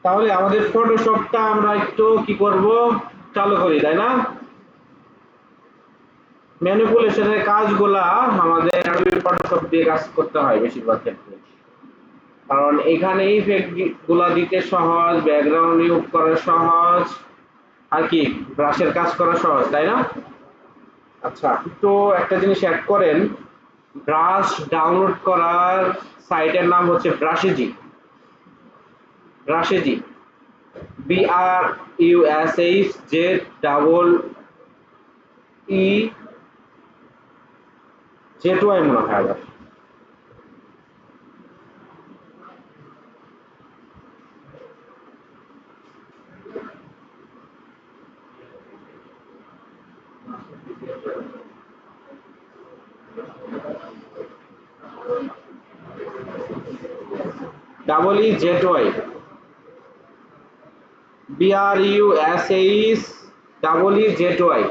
তাহলে আমাদের ফটোশপটা আমরা একটু কি করব, চালু করি, তাই না? ম্যানিপুলেশনের কাজগুলা আমাদের অ্যাডোবি ফটোশপ দিয়ে কাজ করতে হয় বেশিরভাগ ক্ষেত্রে, কারণ এখানে ইফেক্ট গুলা দিতে সহজ, ব্যাকগ্রাউন্ড ইউজ করা সহজ, আর কি ব্রাশের কাজ করা সহজ, তাই না? আচ্ছা, তো একটা জিনিস অ্যাড করেন, ব্রাশ ডাউনলোড করার সাইটের নাম হচ্ছে ব্রাশেজি। ব্রাশেজি, BRUSHEZEY মনে হয় আবার। EEZY, BRUSHEZEY।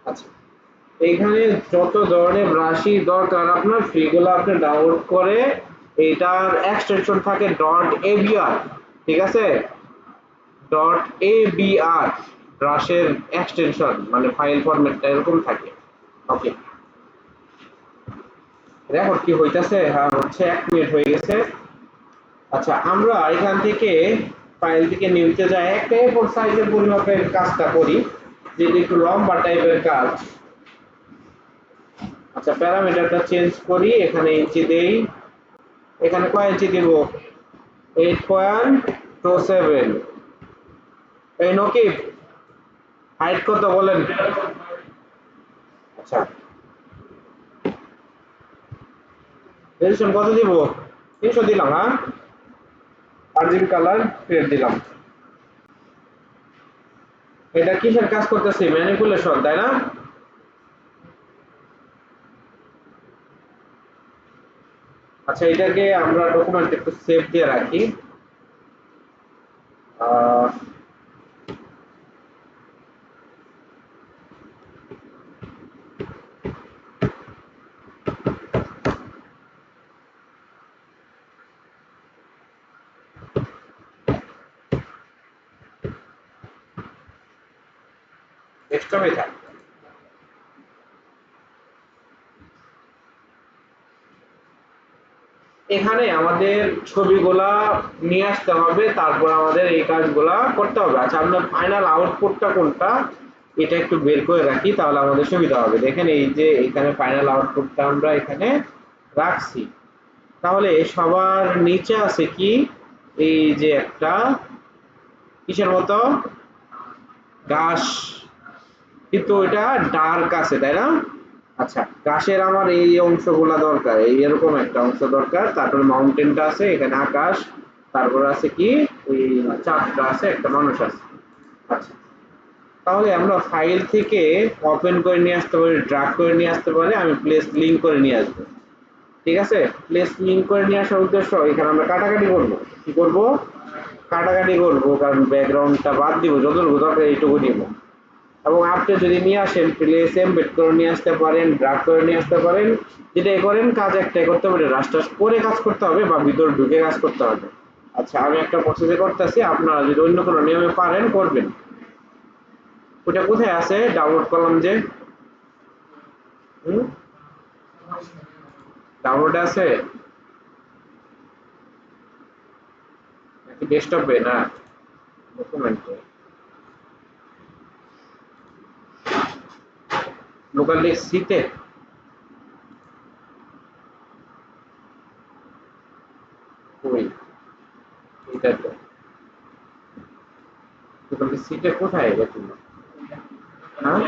আচ্ছা, এইখানে যত ধরনের ব্রাশই দরকার আপনার সেগুলো আপনি ডাউনলোড করে, এটার এক্সটেনশন থাকে .abr, ঠিক আছে? .abr ব্রাশের এক্সটেনশন, মানে ফাইল ফরম্যাটটা এরকম থাকে। ওকে, দেখো কি হইতাছে। হ্যাঁ হচ্ছে, 1 মিনিট হয়ে গেছে। আচ্ছা, আমরা এখান থেকে ফাইল থেকে নিউতে যাই, একটা A4 সাইজের পরিমাপের কাজটা করি, যেটা একটু লম্বা টাইপের কাজ। আচ্ছা, প্যারামিটারটা চেঞ্জ করি, এখানে ইঞ্চি দেই। এখানে কয় ইঞ্চি দিব? 8.27। এই নকিব, হাইট কত বলেন? আচ্ছা, রেজোলিউশন কত দিব? 300 দিলাম। হ্যাঁ, আরজিবি কালার ফের দিলাম। এটা কিসের কাজ করতেছি? ম্যানিপুলেশন, তাই না? আচ্ছা, এটাকে আমরা ডকুমেন্ট একটু সেভ দিয়ে রাখি। ডেস্কটপে থাক। এখানে আমাদের ছবিগুলা নিয়ে আসতে হবে, তারপর আমাদের এই কাজগুলা করতে হবে। আচ্ছা, আপনার ফাইনাল আউটপুটটা কোনটা এটা একটু বের করে রাখি, তাহলে আমাদের সুবিধা হবে। দেখেন এই যে এখানে ফাইনাল আউটপুটটা আমরা এখানে রাখছি। তাহলে সবার নিচে আছে কি? এই যে একটা কিসের মতো ঘাস, কিন্তু এটা ডার্ক আছে, তাই না? আচ্ছা, ঘাসের আমার এই অংশগুলা দরকার, এই এরকম একটা অংশ দরকার। তারপরে মাউন্টেনটা আছে, এখানে আকাশ, তারপর আছে কি ওই চাঁদটা আছে, একটা মানুষ আছে। আচ্ছা, তাহলে আমরা ফাইল থেকে ওপেন করে নিয়ে আসতে পারি, ড্রাগ করে নিয়ে আসতে পারি, আমি প্লেস লিঙ্ক করে নিয়ে আসবো। ঠিক আছে, প্লেস লিঙ্ক করে নিয়ে আসার উদ্দেশ্য, এখানে আমরা কাটাকাটি করবো। কি করব? কাটাকাটি করবো, কারণ ব্যাকগ্রাউন্ডটা বাদ দিব, যতটুকু দরকার এইটুকু নিব। এবং আপনি যদি নিয়ে আসেন, প্লেস এমবেড করে নিয়ে আসতে পারেন, ড্রাগ করে নিয়ে আসতে পারেন, যেটাই করেন কাজ একটাই করতে হবে, রাস্টার করে কাজ করতে হবে বা ভিতরে ঢুকে কাজ করতে হবে। আচ্ছা, আমি একটা প্রসেসে করতেছি, আপনারা যদি অন্য কোনো নিয়মে পারেন করবেন। ওটা কোথায় আছে? ডাউনলোড করলাম যে। হুম, ডাউনলোডে আছে নাকি ডেস্কটপে? না, ডকুমেন্টে, লোকাল ডিস্ক সিতে। ওই এটা তো লোকাল ডিস্ক সিটে কোথায় দেখুন? হ্যাঁ,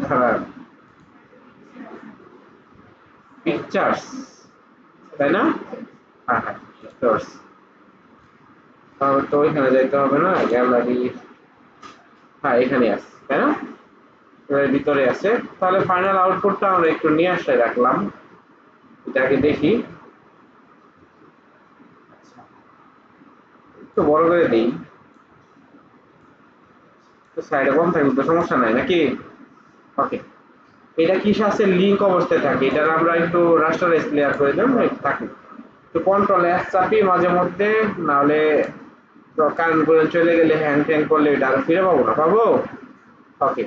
খারাপ পিকচার্স, তাই না? হ্যাঁ হ্যাঁ, পিকচার্স। তাহলে তো ওইখানে যাইতে হবে না, গ্যালারি। হ্যাঁ, এখানে আছে, তাই না? এর ভিতরে আছে। তাহলে ফাইনাল আউটপুটটা আমরা একটু নিয়ে আসে রাখলাম, এটাকে দেখি। একটু বড় করে দিই, সাইডে কম থাকবে তো সমস্যা নাই নাকি? ওকে, এটা কিসে আছে লিংক অবস্থায় থাকে, এটা আমরা একটু রাস্টারাইজ ক্লিয়ার করে দেব থাকে। তো কন্ট্রোল এস চাপি মাঝে মধ্যে, নাহলে কারেন্ট করে চলে গেলে হ্যাং ট্যাং করলে এটা আর ফিরে পাবো না, পাবো? ওকে,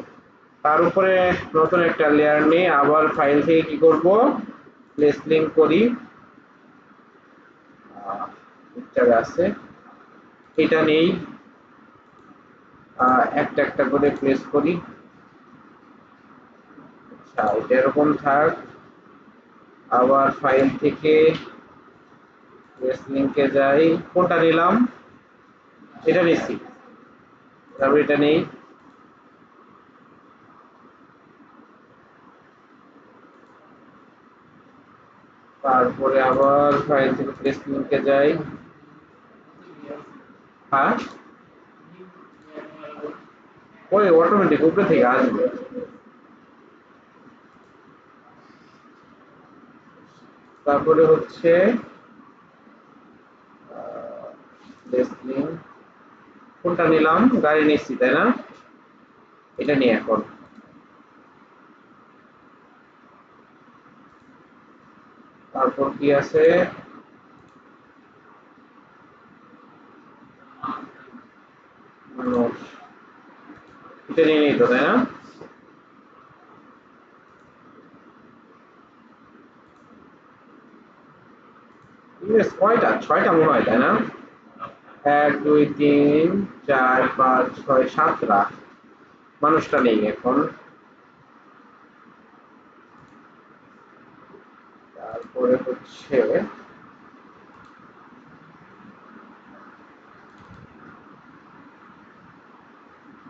তার উপরে নতুন একটা লেয়ার নিয়ে আবার ফাইল থেকে কি করব, প্লেস লিংক করি, জায়গা আছে এটা নেই, একটা একটা করে প্লেস করি। আচ্ছা, এটা এরকম থাক। আবার ফাইল থেকে প্লেস লিংকে যাই, কোনটা নিলাম, এটা নিচ্ছি, তারপর এটা নেই, তারপরে আবার ফাইল থেকে প্লেস লিংকে যাই। হ্যাঁ, ওই অটোমেটিক উপরে থেকে আসবে। তারপরে হচ্ছে প্লেস লিংক, কোনটা নিলাম, গাড়ি নিচ্ছি তাই না, এটা নিয়ে এখন তারপর কি আছে, মানুষ, এটা নিয়ে নিত তাই না। ইংরেজ কয়টা, ছয়টা মনে হয় তাই না, 1 2 3 4 5 6 7টা, মানুষটা নেই এখন। তারপরে হচ্ছে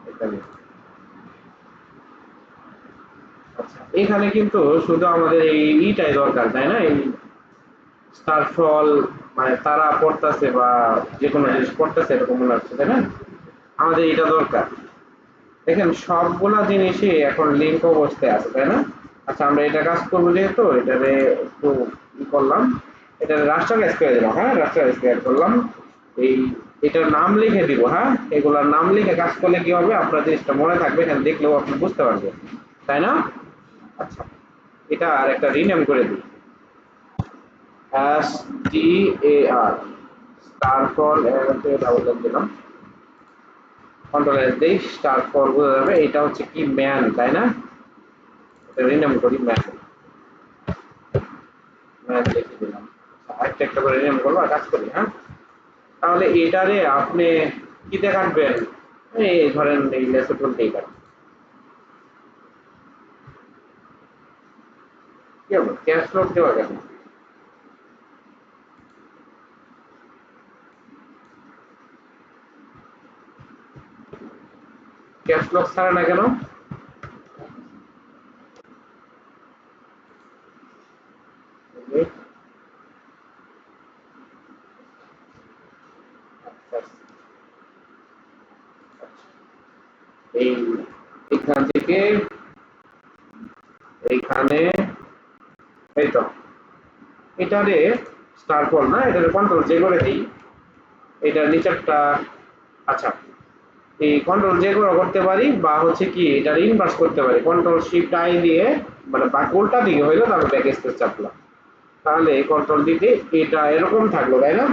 এখানে, আচ্ছা এখানে কিন্তু শুধু আমাদের এই ইটাই দরকার তাই না, এই স্টারফল, মানে তারা পড়তেছে বা যে কোনো জিনিস পড়তেছে এরকম মনে হচ্ছে তাই না, আমাদের এটা দরকার। দেখেন সবগুলা জিনিসই এখন লিঙ্ক অবস্থায় আছে তাই না। আচ্ছা আমরা এটা কাজ করবো যেহেতু এটারে একটু ই করলাম, এটা রাস্টারাইজ করে দিলাম, হ্যাঁ রাস্টারাইজ ক্রিয়েট করলাম। এই এটার নাম লিখে দিব, হ্যাঁ এগুলার নাম লিখে কাজ করলে কি হবে, আপনার জিনিসটা মনে থাকবে, এখানে দেখলেও আপনি বুঝতে পারবেন তাই না। আচ্ছা, এটা আর একটা রিনেম করে দিই, STAR, স্টারফল ডাবল দিলাম, কন্ট্রোল এস দেই, স্টারফল বোঝা যাবে, এটা হচ্ছে কি ম্যান তাই না, এটা রিনেম করি ম্যান, ম্যান লিখে দিলাম। একটা একটা করে রিনেম করবো আর কাজ করি, হ্যাঁ। তাহলে এটারে আপনি কিতে কাটবেন, এই ধরেন এই লেসো টুলতেই কাটবেন, কি হবে ক্যাশ লক দেওয়া কেন, ক্যাশ লক ছাড়ে না কেন, এই এখান থেকে এইখানে, এই তো এটারে স্টারফল না, এটারে কন্ট্রোল জে করে দিই, এটার নিচেরটা, আচ্ছা এই কন্ট্রোল জে করে করতে পারি, বা হচ্ছে কি এটার ইনভার্স করতে পারি, কন্ট্রোল শিফট আই দিয়ে, মানে বাকি উল্টা দিকে হইলো, তারপর ব্যাক স্পেস চাপলাম, তাহলে কন্ট্রোল দিতে এটা এরকম থাকলো তাই না।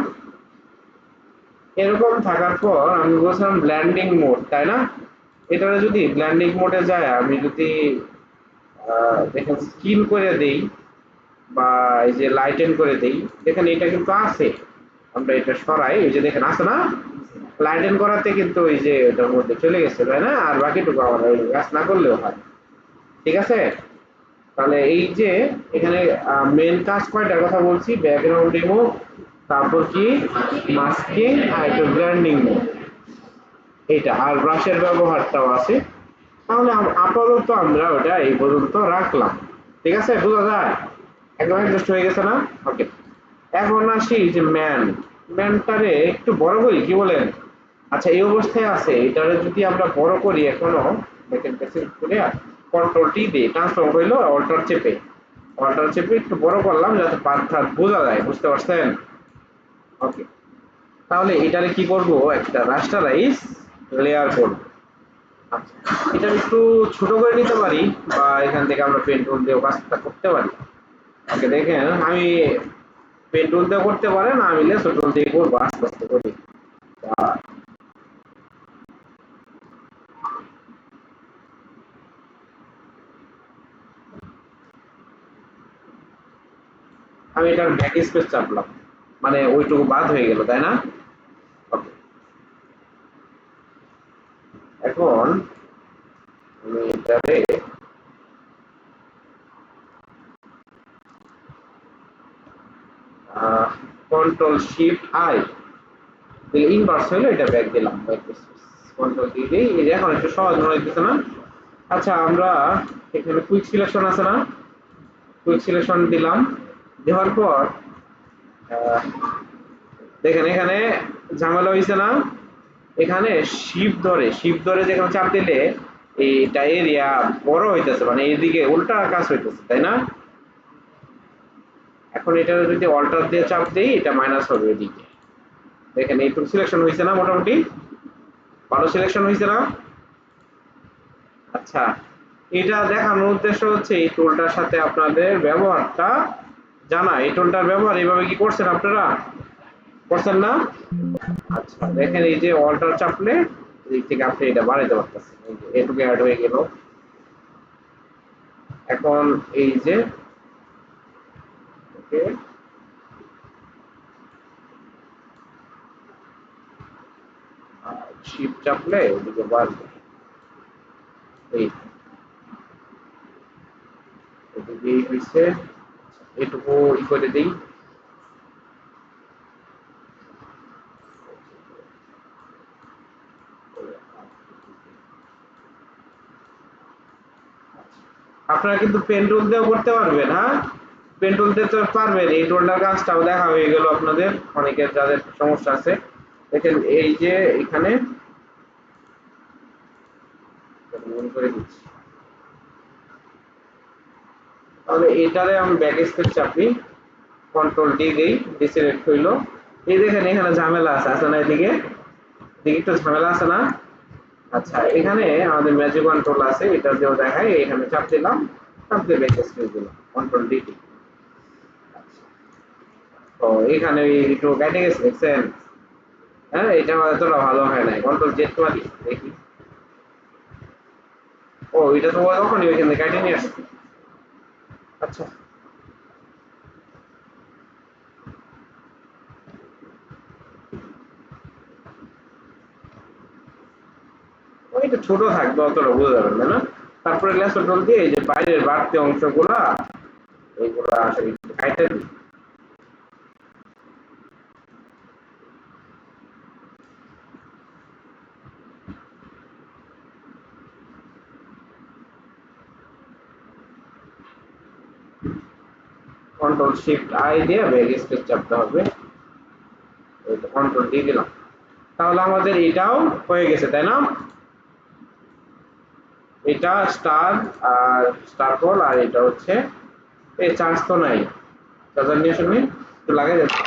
এরকম থাকার পর আমি বলছিলাম ব্ল্যান্ডিং মোড তাই না, এটারে যদি ব্ল্যান্ডিং মোডে যায়, আমি যদি দেখেন স্কিন করে দেই বা এই যে লাইটেন করে দেই, দেখেন এটা কিন্তু আছে, আমরা এটা সরাই, এই যে দেখেন আছে না, লাইটেন করাতে কিন্তু ওই যে এটার মধ্যে চলে গেছে তাই না, আর বাকিটুকু আমরা ওই কাজ না করলেও হয়, ঠিক আছে। তাহলে এই যে এখানে মেন কাজ কয়টার কথা বলছি, ব্যাকগ্রাউন্ড রিমুভ, তারপর কি মাস্কিং আর একটা ব্লেন্ডিং মোড, এইটা আর ব্রাশের ব্যবহারটাও আছে। তাহলে আপাতত আমরা ওটা এই পর্যন্ত রাখলাম, ঠিক আছে, বোঝা যায়, একদম অ্যাডজাস্ট হয়ে গেছে না। ওকে, এখন আসি যে ম্যানটারে একটু বড় করি, কি বলেন? আচ্ছা এই অবস্থায় আছে, এটারে যদি আমরা বড় করি এখনো, দেখেন করে কন্ট্রোল টি দিয়ে ট্রান্সফর্ম হইলো, অল্টার চেপে একটু বড় করলাম যাতে পার্থক্য বোঝা যায়, বুঝতে পারছেন। ওকে, তাহলে এটারে কি করব, একটা রাস্টারাইজ লেয়ার করব, আচ্ছা, এটা একটু ছোট করে নিতে পারি বা এখান থেকে আমরা পেন টুল দিয়েও কাজটা করতে পারি। ওকে, দেখেন আমি পেন টুল দিয়েও করতে পারেন, আমি লেসো টুল দিয়ে করবো আস্তে আস্তে করি। আমি এটার ব্যাক স্পেস চাপলাম, মানে ওইটুকু বাদ হয়ে গেল, তাই না? ওকে, এখন আমি এটারে কন্ট্রোল শিফট আই দিলে ইনভার্স হইলো, এটা ব্যাক দিলাম, ব্যাক স্পেস কন্ট্রোল দিয়ে দিই, এই যে এখন একটু সহজ মনে হইতেছে না? আচ্ছা, আমরা এখানে কুইক সিলেকশন আছে না, কুইক সিলেকশন দিলাম, দেওয়ার পর আহ, দেখেন এখানে ঝামেলা হয়েছে না? এখানে শিপ ধরে যেখানে চাপ দিলে এইটা এরিয়া বড় হইতেছে, মানে এইদিকে উল্টা কাজ হইতেছে, তাই না? এখন এটা যদি অল্টার দিয়ে চাপ দিই, এটা মাইনাস হবে এদিকে। দেখেন এইটুকু সিলেকশন হয়েছে না? মোটামুটি ভালো সিলেকশন হয়েছে না? আচ্ছা, এটা দেখানোর উদ্দেশ্য হচ্ছে এই টুলটার সাথে আপনাদের ব্যবহারটা জানা। এই টুলটার ব্যবহার এইভাবে কি করছেন আপনারা? করছেন না? আচ্ছা, দেখেন এই যে অল্টার চাপলে এদিক থেকে আপনি এটা বাড়াইতে পারতেছেন, এই যে এটুকু অ্যাড হয়ে গেল। এখন এই যে ওকে, শিপ চাপলে এদিকে বাড়বে, এই এদিকে এই হয়েছে। এটুকু ই করে দিই। আপনারা কিন্তু পেন টুল দিয়েও করতে পারবেন, হ্যাঁ? পেন টুল দিয়ে তো পারবেন। এই টুলটার কাজটাও দেখা হয়ে গেল আপনাদের, অনেকের যাদের সমস্যা আছে। দেখেন এই যে এখানে করে দিচ্ছি, তাহলে এটারে আমি ব্যাক স্পেস চাপি, কন্ট্রোল ডি দিই, ডিসিলেক্ট হইলো। এই দেখেন এখানে ঝামেলা আছে না? এদিকে এদিকে একটু ঝামেলা আছে না? আচ্ছা, এখানে আমাদের ম্যাজিক কন্ট্রোল আছে, এটা দিয়েও দেখায়। এখানে চাপ দিলাম, চাপ দিয়ে ব্যাক স্পেস দিলাম, কন্ট্রোল ডি। তো এখানে একটু কেটে গেছে, দেখছেন? হ্যাঁ, এটা এতটা ভালো হয় নাই, কন্ট্রোল জেড মারি দেখি। ও, এটা তো তখনই ওইখানে কেটে নিয়ে আসছে। আচ্ছা, ওইটা ছোট থাকবে, অতটা বোঝা যাবে না, না? তারপরে লেস কন্ট্রোল দিয়ে এই যে বাইরের বাড়তি অংশগুলা এইগুলা আসলে একটু কাইটে দিই। কন্ট্রোল শিফট আই দিয়ে ব্যাক স্পেস চাপতে হবে, কন্ট্রোল দিয়ে দিলাম। তাহলে আমাদের এটাও হয়ে গেছে, তাই না? এটা স্টার আর স্টার বল, আর এটা হচ্ছে এই চার্জ তো নাই, চার্জার নিয়ে শুনে একটু লাগাই যাচ্ছে।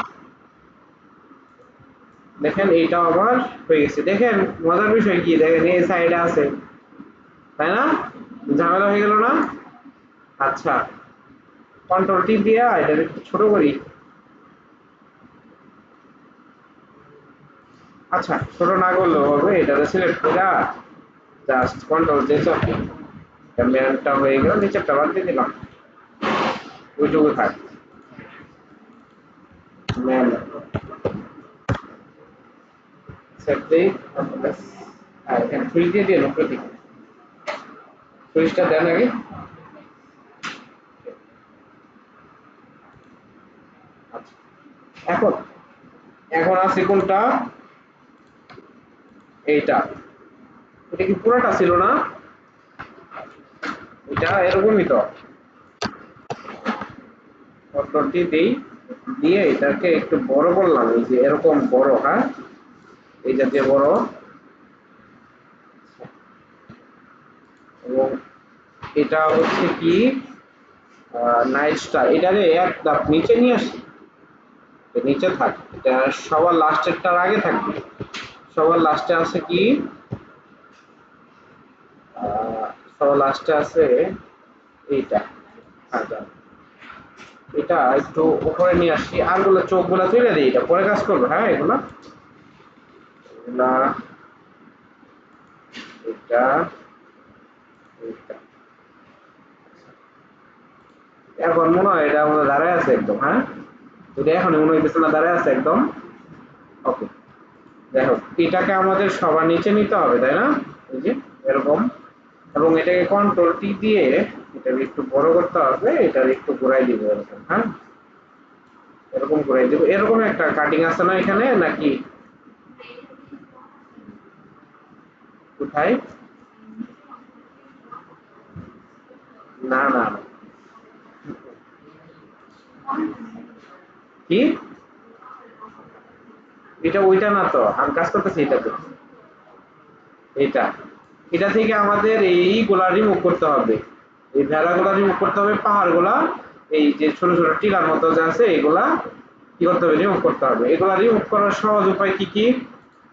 দেখেন এইটাও আবার হয়ে গেছে। দেখেন মজার বিষয় কি, দেখেন এই সাইডে আছে, তাই না? ঝামেলা হয়ে গেল না? আচ্ছা, কন্ট্রোল টি দিয়ে এটা একটু ছোট করি। আচ্ছা, ছোট না করলেও হবে, এটা সিলেক্ট করে জাস্ট কন্ট্রোল দিয়ে চাপি, ক্যামেরাটা হয়ে গেল, নিচেরটা বাদ দিয়ে দিলাম, ওইটুকু থাক। ম্যান সেট দিই, আর এখানে সুইচ দিয়ে দিয়ে উপরে দিই, সুইচটা দেন আগে। আচ্ছা, এখন এখন আছে কোনটা? এইটা। এটা কি পুরোটা ছিল না? এটা এরকমই তো, কন্ট্রোলটি দেই, দিয়ে এটাকে একটু বড় করলাম, এই যে এরকম বড়, হ্যাঁ, এই জাতীয় বড়। এবং এটা হচ্ছে কি, নাইট স্টার, এটারে এক ধাপ নিচে নিয়ে আসি, নিচে থাক, এটা সবার লাস্টেরটার আগে থাকবে। সবার লাস্টে আছে কি, তো লাস্টে আছে এইটা। আচ্ছা, এটা একটু উপরে নিয়ে আসি, আরগুলো চোখগুলা তুলে দিই, এটা পরে কাজ করবো। হ্যাঁ, এগুলা এগুলা এটা এটা এখন মনে হয় এটা আমাদের দাঁড়ায় আছে একদম। হ্যাঁ, এটা এখন মনে হইতেছে না দাঁড়ায় আছে একদম। ওকে, দেখো এটাকে আমাদের সবার নিচে নিতে হবে, তাই না? এই যে এরকম, এবং এটাকে কন্ট্রোল টি দিয়ে এটাকে একটু বড় করতে হবে, এটার একটু ঘোরাই দিব এরকম। হ্যাঁ, এরকম ঘোরাই দিব। এরকম একটা কাটিং আছে না এখানে, নাকি কোথায়? না না না। কি? এটা ওইটা না তো, আমি কাজ করতেছি এটাতে। এটা এটা থেকে আমাদের এইগুলা রিমুভ করতে হবে, এই ভেড়াগুলা রিমুভ করতে হবে, পাহাড়গুলা, এই যে ছোট ছোট টিলার মতো যে আছে এগুলা কি করতে হবে, রিমুভ করতে হবে। এগুলা রিমুভ করার সহজ উপায় কি কি?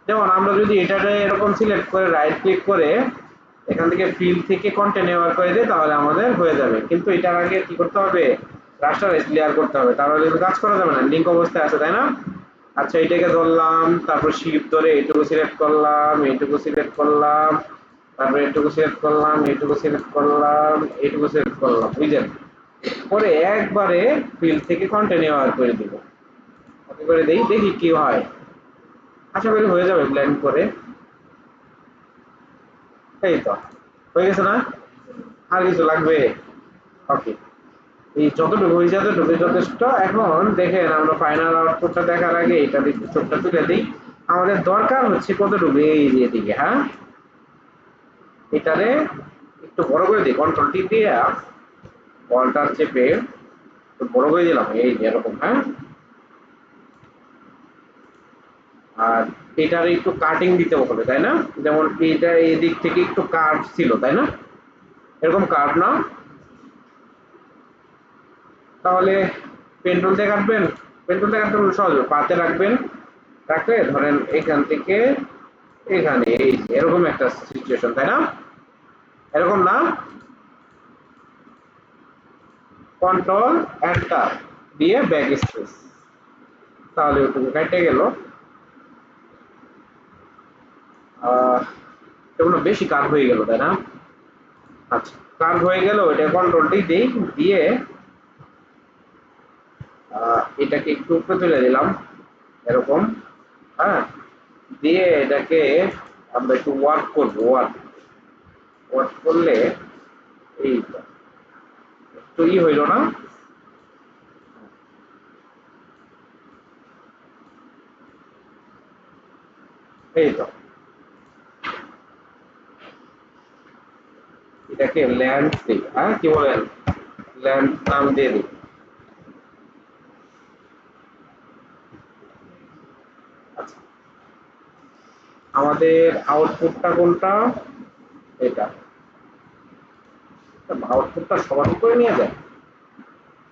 যেমন আমরা যদি এটাতে এরকম সিলেক্ট করে রাইট ক্লিক করে এখান থেকে ফিল থেকে কন্টেন্ট নেওয়ার করে দিই, তাহলে আমাদের হয়ে যাবে। কিন্তু এটার আগে কি করতে হবে, রাস্টারাইজ লেয়ার করতে হবে, তাহলে কাজ করা যাবে না, লিঙ্ক অবস্থায় আছে, তাই না? আচ্ছা, এটাকে ধরলাম, তারপর শিফট ধরে এইটুকু সিলেক্ট করলাম, এইটুকু সিলেক্ট করলাম, তারপর এইটুকু সিলেক্ট করলাম, এইটুকু সিলেক্ট করলাম, এইটুকু সিলেক্ট করলাম, বুঝলেন? পরে একবারে ফিল থেকে কন্টিনিউ আর করে দিব। কপি করে দেই, দেখি কি হয়। আশা করি হয়ে যাবে ব্লেন্ড করে। এই তো হয়ে গেছে না? আর কিছু লাগবে? ওকে, এই যতটুকু হয়েছে যতটুকু যথেষ্ট। এখন দেখেন, আমরা ফাইনাল আউটপুটটা দেখার আগে এটা একটু চোখটা তুলে দিই। আমাদের দরকার হচ্ছে কতটুকু, এই যে এদিকে। হ্যাঁ, এটারে একটু বড় করে দিই, কন্ট্রোল টি দিয়ে অল্টার চেপে একটু বড় করে দিলাম, এই যে এরকম। হ্যাঁ, আর এটার একটু কাটিং দিতে হবে, তাই না? যেমন এটা এই দিক থেকে একটু কার্ভ ছিল, তাই না? এরকম কার্ভ না, তাহলে পেন্টুল দিয়ে কাটবেন। পেন্টুল দিয়ে কাটতে সহজ, পাতে রাখবেন, রাখলে ধরেন এখান থেকে এখানে এই যে এরকম একটা সিচুয়েশন, তাই না? এরকম না, কন্ট্রোল এন্টার দিয়ে ব্যাক স্পেস, তাহলে ওটুকু কেটে গেল। এগুলো বেশি কার্ভ হয়ে গেল, তাই না? আচ্ছা, কার্ভ হয়ে গেল, এটা কন্ট্রোলটি দিই, দিয়ে এটাকে একটু উপরে তুলে দিলাম এরকম। হ্যাঁ, দিয়ে এটাকে আমরা একটু ওয়ার্ক করব, ওয়ার্ক ওয়ার্ক করলে এই তো হইল না? এই তো, এটাকে ল্যান্ড দিই। হ্যাঁ, কি বলেন, ল্যান্ড নাম দিয়ে দিই। আচ্ছা, আমাদের আউটপুটটা কোনটা? এটা আউটপুটটা সবার উপরে নিয়ে যায়,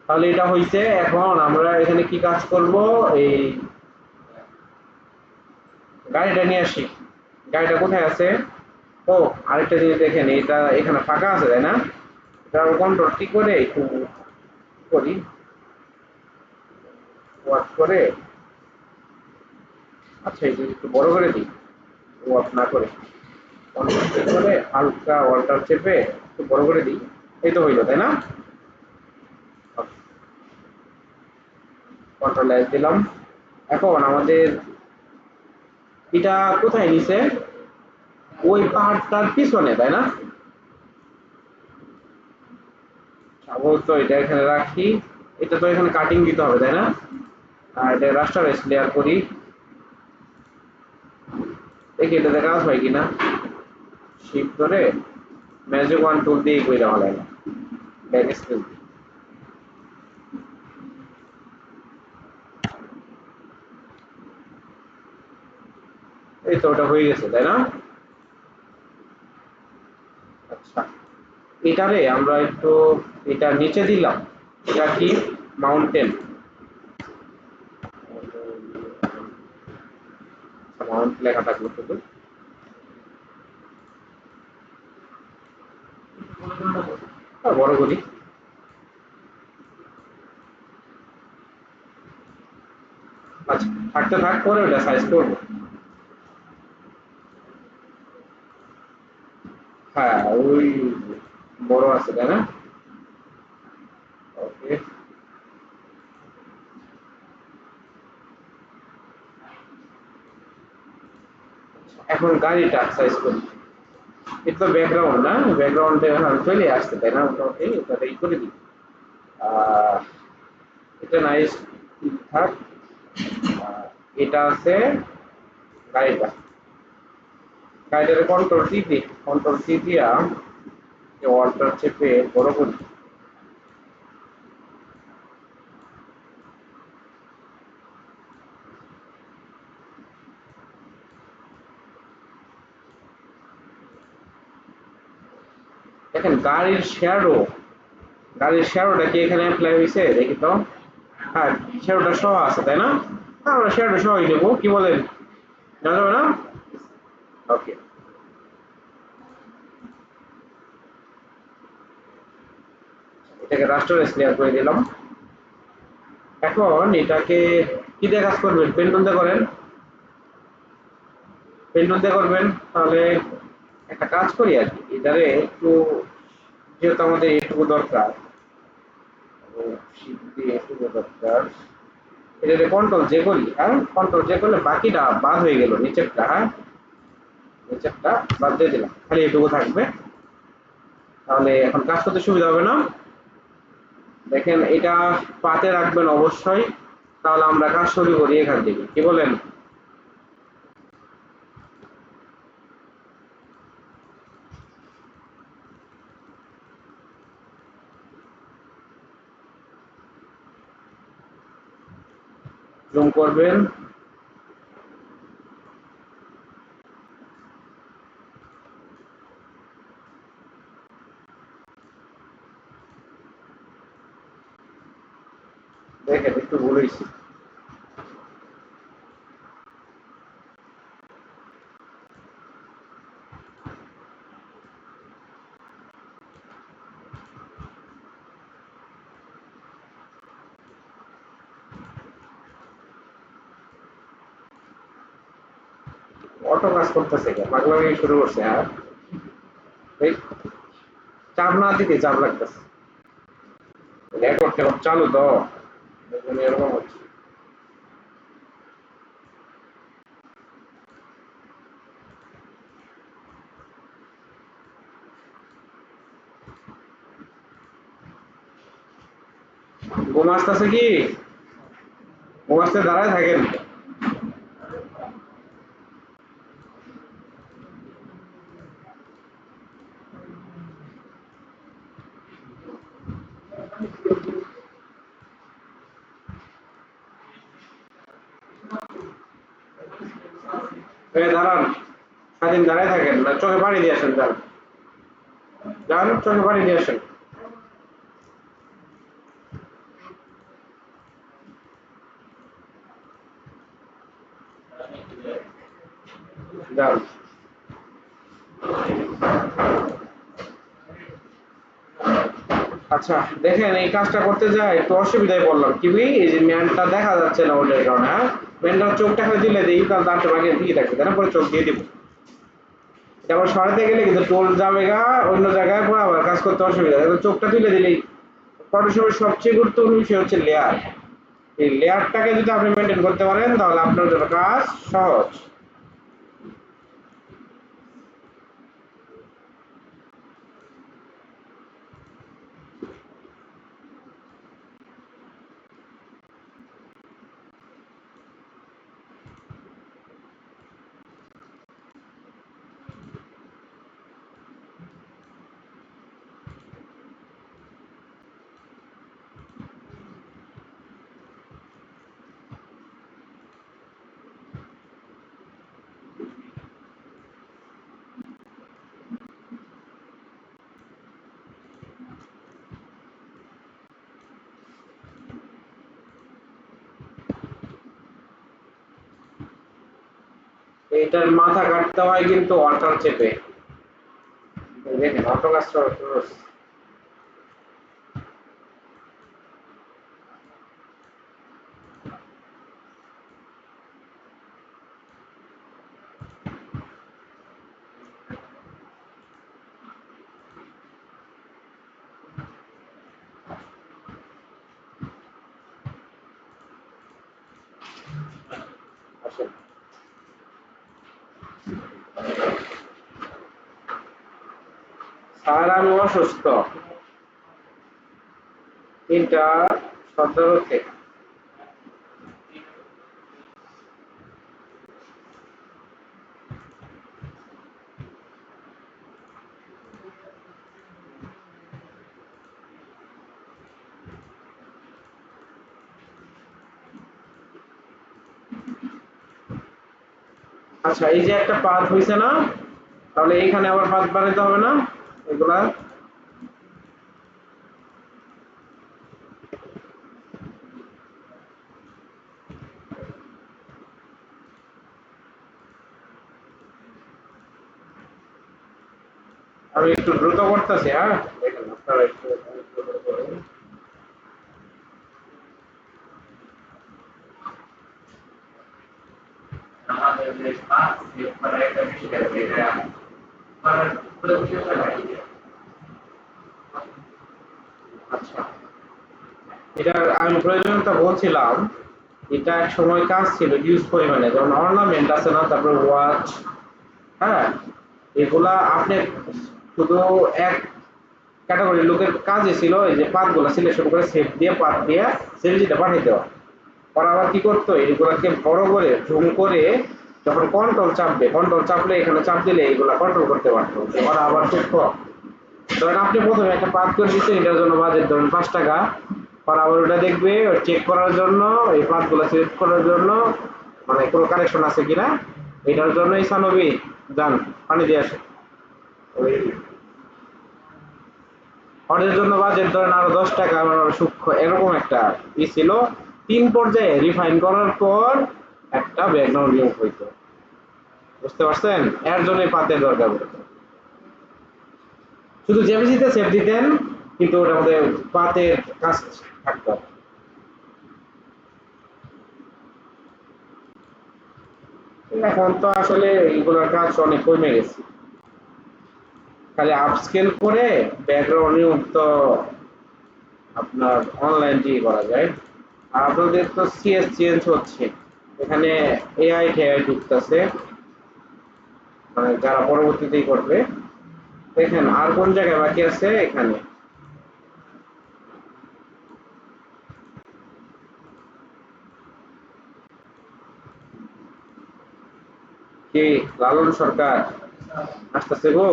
তাহলে এটা হইছে। এখন আমরা এখানে কি কাজ করব, এই গাড়িটা নিয়ে আসি। গাড়িটা কোথায় আছে? ও, আরেকটা জিনিস দেখেন, এটা এখানে ফাঁকা আছে, তাই না? এটা কন্ট্রোল কি করে একটু করি, ওয়ার্ক করে। আচ্ছা, এই একটু বড় করে দিই, ওয়ার্ক না করে। কন্ট্রোল কি করে হালকা অল্টার চেপে একটু বড় করে দিই, এই তো হইলো, তাই না? কন্ট্রোল এস দিলাম। এখন আমাদের এটা কোথায় নিছে? ওই পাহাড়টার পিছনে, তাই না? আপাতত এটা এখানে রাখি। এটা তো এখানে কাটিং দিতে হবে, তাই না? আর এটা রাস্টারাইজ লেয়ার করি, দেখি এটাতে কাজ হয় কিনা। শিফট ধরে ম্যাজিক ওয়ান টুল দিয়ে কইরা ভালো না, ব্যাক স্পেস। এই তো ওটা হয়ে গেছে, তাই না? আচ্ছা, এটারে আমরা একটু এটা নিচে দিলাম। এটা কি মাউন্টেন? মাউন্ট লেখা থাকলো শুধু। বড় করি। আচ্ছা, থাকতে থাক, পরে ওটা সাইজ করবো। হ্যাঁ, ওই বড় আছে তাই না? ওকে। এখন গাড়িটা সাইজ করি। এটা ব্যাকগ্রাউন্ড না, ব্যাকগ্রাউন্ডে চলে আসছে তাই না? মোটামুটি এটা এই করে দিই। আহ, এটা নাইস থাক। এটা আছে গাড়িটা। গাড়িটার কন্ট্রোল টি দিয়া ওয়ালটা চেপে বড় করি। দেখেন গাড়ির শ্যাডোটা কি এখানে অ্যাপ্লাই হয়েছে দেখি তো। হ্যাঁ, শ্যাডোটা সহ আছে তাই না? হ্যাঁ, আমরা শ্যাডো সহই নেবো, কি বলেন? নেওয়া যাবে না? ওকে। এটাকে রাস্টার ক্লিয়ার করে দিলাম। এখন এটাকে কি দিয়ে কাজ করবেন? পেন্টুল দিয়ে করেন। পেন্টুল দিয়ে করবেন তাহলে একটা কাজ করি আর কি, এটারে একটু, যেহেতু আমাদের এটুকু দরকার, শীট দিয়ে এটুকু দরকার, এটারে কন্ট্রোল জে করি। হ্যাঁ, কন্ট্রোল জে করলে বাকিটা বাদ হয়ে গেল, নিচেরটা। হ্যাঁ, নিচেরটা বাদ দিয়ে দিলাম, খালি এটুকু থাকবে। তাহলে এখন কাজ করতে সুবিধা হবে না? দেখেন এটা পাতে রাখবেন অবশ্যই। তাহলে আমরা কাজ শুরু করি এখান থেকে, কি বলেন? জুম করবেন। দেখেন একটু ভুল হয়েছে। অটো কাজ করতেছে, পাগলামি শুরু করছে। হ্যাঁ, এই চাপ না দিতে চাপ লাগতেছে। রেকর্ড টেকর্ড চালু তো, এজন্য এরকম হচ্ছে। ঘুম আসতেছে কি? ঘুম আসতে দাঁড়ায় থাকেন। দাঁড়ান, স্বাধীন দাঁড়ায় থাকেন না, চোখে পানি দিয়ে আসেন। যান যান, চোখে পানি দিয়ে আসেন। যান। আচ্ছা, দেখেন এই কাজটা করতে যায় একটু অসুবিধায় পড়লাম। কি এই যে ম্যানটা দেখা যাচ্ছে না ওটার কারণে। হ্যাঁ, ম্যানটার চোখটা খালি দিলে দিই, তাহলে তার বাকি ঠিকই থাকবে তাই না? পরে চোখ দিয়ে দিব। তারপর সরাতে গেলে কিন্তু টোল যাবে গা অন্য জায়গায়, পরে আবার কাজ করতে অসুবিধা। এখন চোখটা তুলে দিলেই। ফটোশপের সবচেয়ে গুরুত্বপূর্ণ বিষয় হচ্ছে লেয়ার। এই লেয়ারটাকে যদি আপনি মেনটেন করতে পারেন তাহলে আপনার জন্য কাজ সহজ। এইটার মাথা কাটতে হয় কিন্তু অল্টার চেপে। দেখেন অটো কাজ স্যার আমি অসুস্থ, 3:17 থেকে। আচ্ছা এই যে একটা পাথ হয়েছে না, তাহলে এইখানে আবার পাথ বানাইতে হবে না এগুলা। আমি একটু দ্রুত করতেছি, হ্যাঁ দেখেন আপনারা একটু দ্রুত করুন। আচ্ছা এটা আমি প্রয়োজনীয়তা বলছিলাম, এটা এক সময় কাজ ছিল হিউজ পরিমাণে, যেমন অর্নামেন্ট আছে না, তারপর ওয়াচ, হ্যাঁ এগুলা আপনি শুধু এক ক্যাটাগরি লোকের কাজই ছিল এই যে পাতগুলো সিলেকশন করে সেভ দিয়ে পাত দিয়ে সিরিজটা পাঠিয়ে দেওয়া। ওরা আবার কি করতো, এইগুলাকে বড় করে জুম করে যখন কন্ট্রোল চাপবে, কন্ট্রোল চাপলে এখানে চাপ দিলে এইগুলা কন্ট্রোল করতে পারতো। ওরা আবার সূক্ষ্ম, ধরেন আপনি প্রথমে একটা পাত করে দিচ্ছেন, এটার জন্য বাজেট ধরেন 5 টাকা, পর আবার ওটা দেখবে চেক করার জন্য, এই পাতগুলো সিলেক্ট করার জন্য মানে কোনো কানেকশন আছে কিনা এটার জন্য ইসানবি যান পানি দিয়ে আসে। ওই অর্ডারের জন্য বাজেট ধরেন আরো 10 টাকা, সূক্ষ্ম এরকম একটা ই ছিল। 3 পর্যায়ে রিফাইন করার পর একটা ব্যাকগ্রাউন্ড রিমুভ হইতো, বুঝতে পারছেন? এর জন্য পাতের দরকার পড়তো। শুধু জেপিজিতে সেভ দিতেন, কিন্তু ওটার মধ্যে পাতের কাজ থাকতো। এখন তো আসলে এইগুলোর কাজ অনেক কমে গেছে, খালি আপস্কেল করে ব্যাকগ্রাউন্ড রিমুভ তো আপনার অনলাইন দিয়ে করা যায়। আর আপনাদের তো সিএস চেঞ্জ হচ্ছে, এখানে এআই টেআই ঢুকতেছে, মানে যারা পরবর্তীতেই করবে। দেখেন আর কোন জায়গায় বাকি আছে, এখানে কি লালন সরকার আসতেছে গো,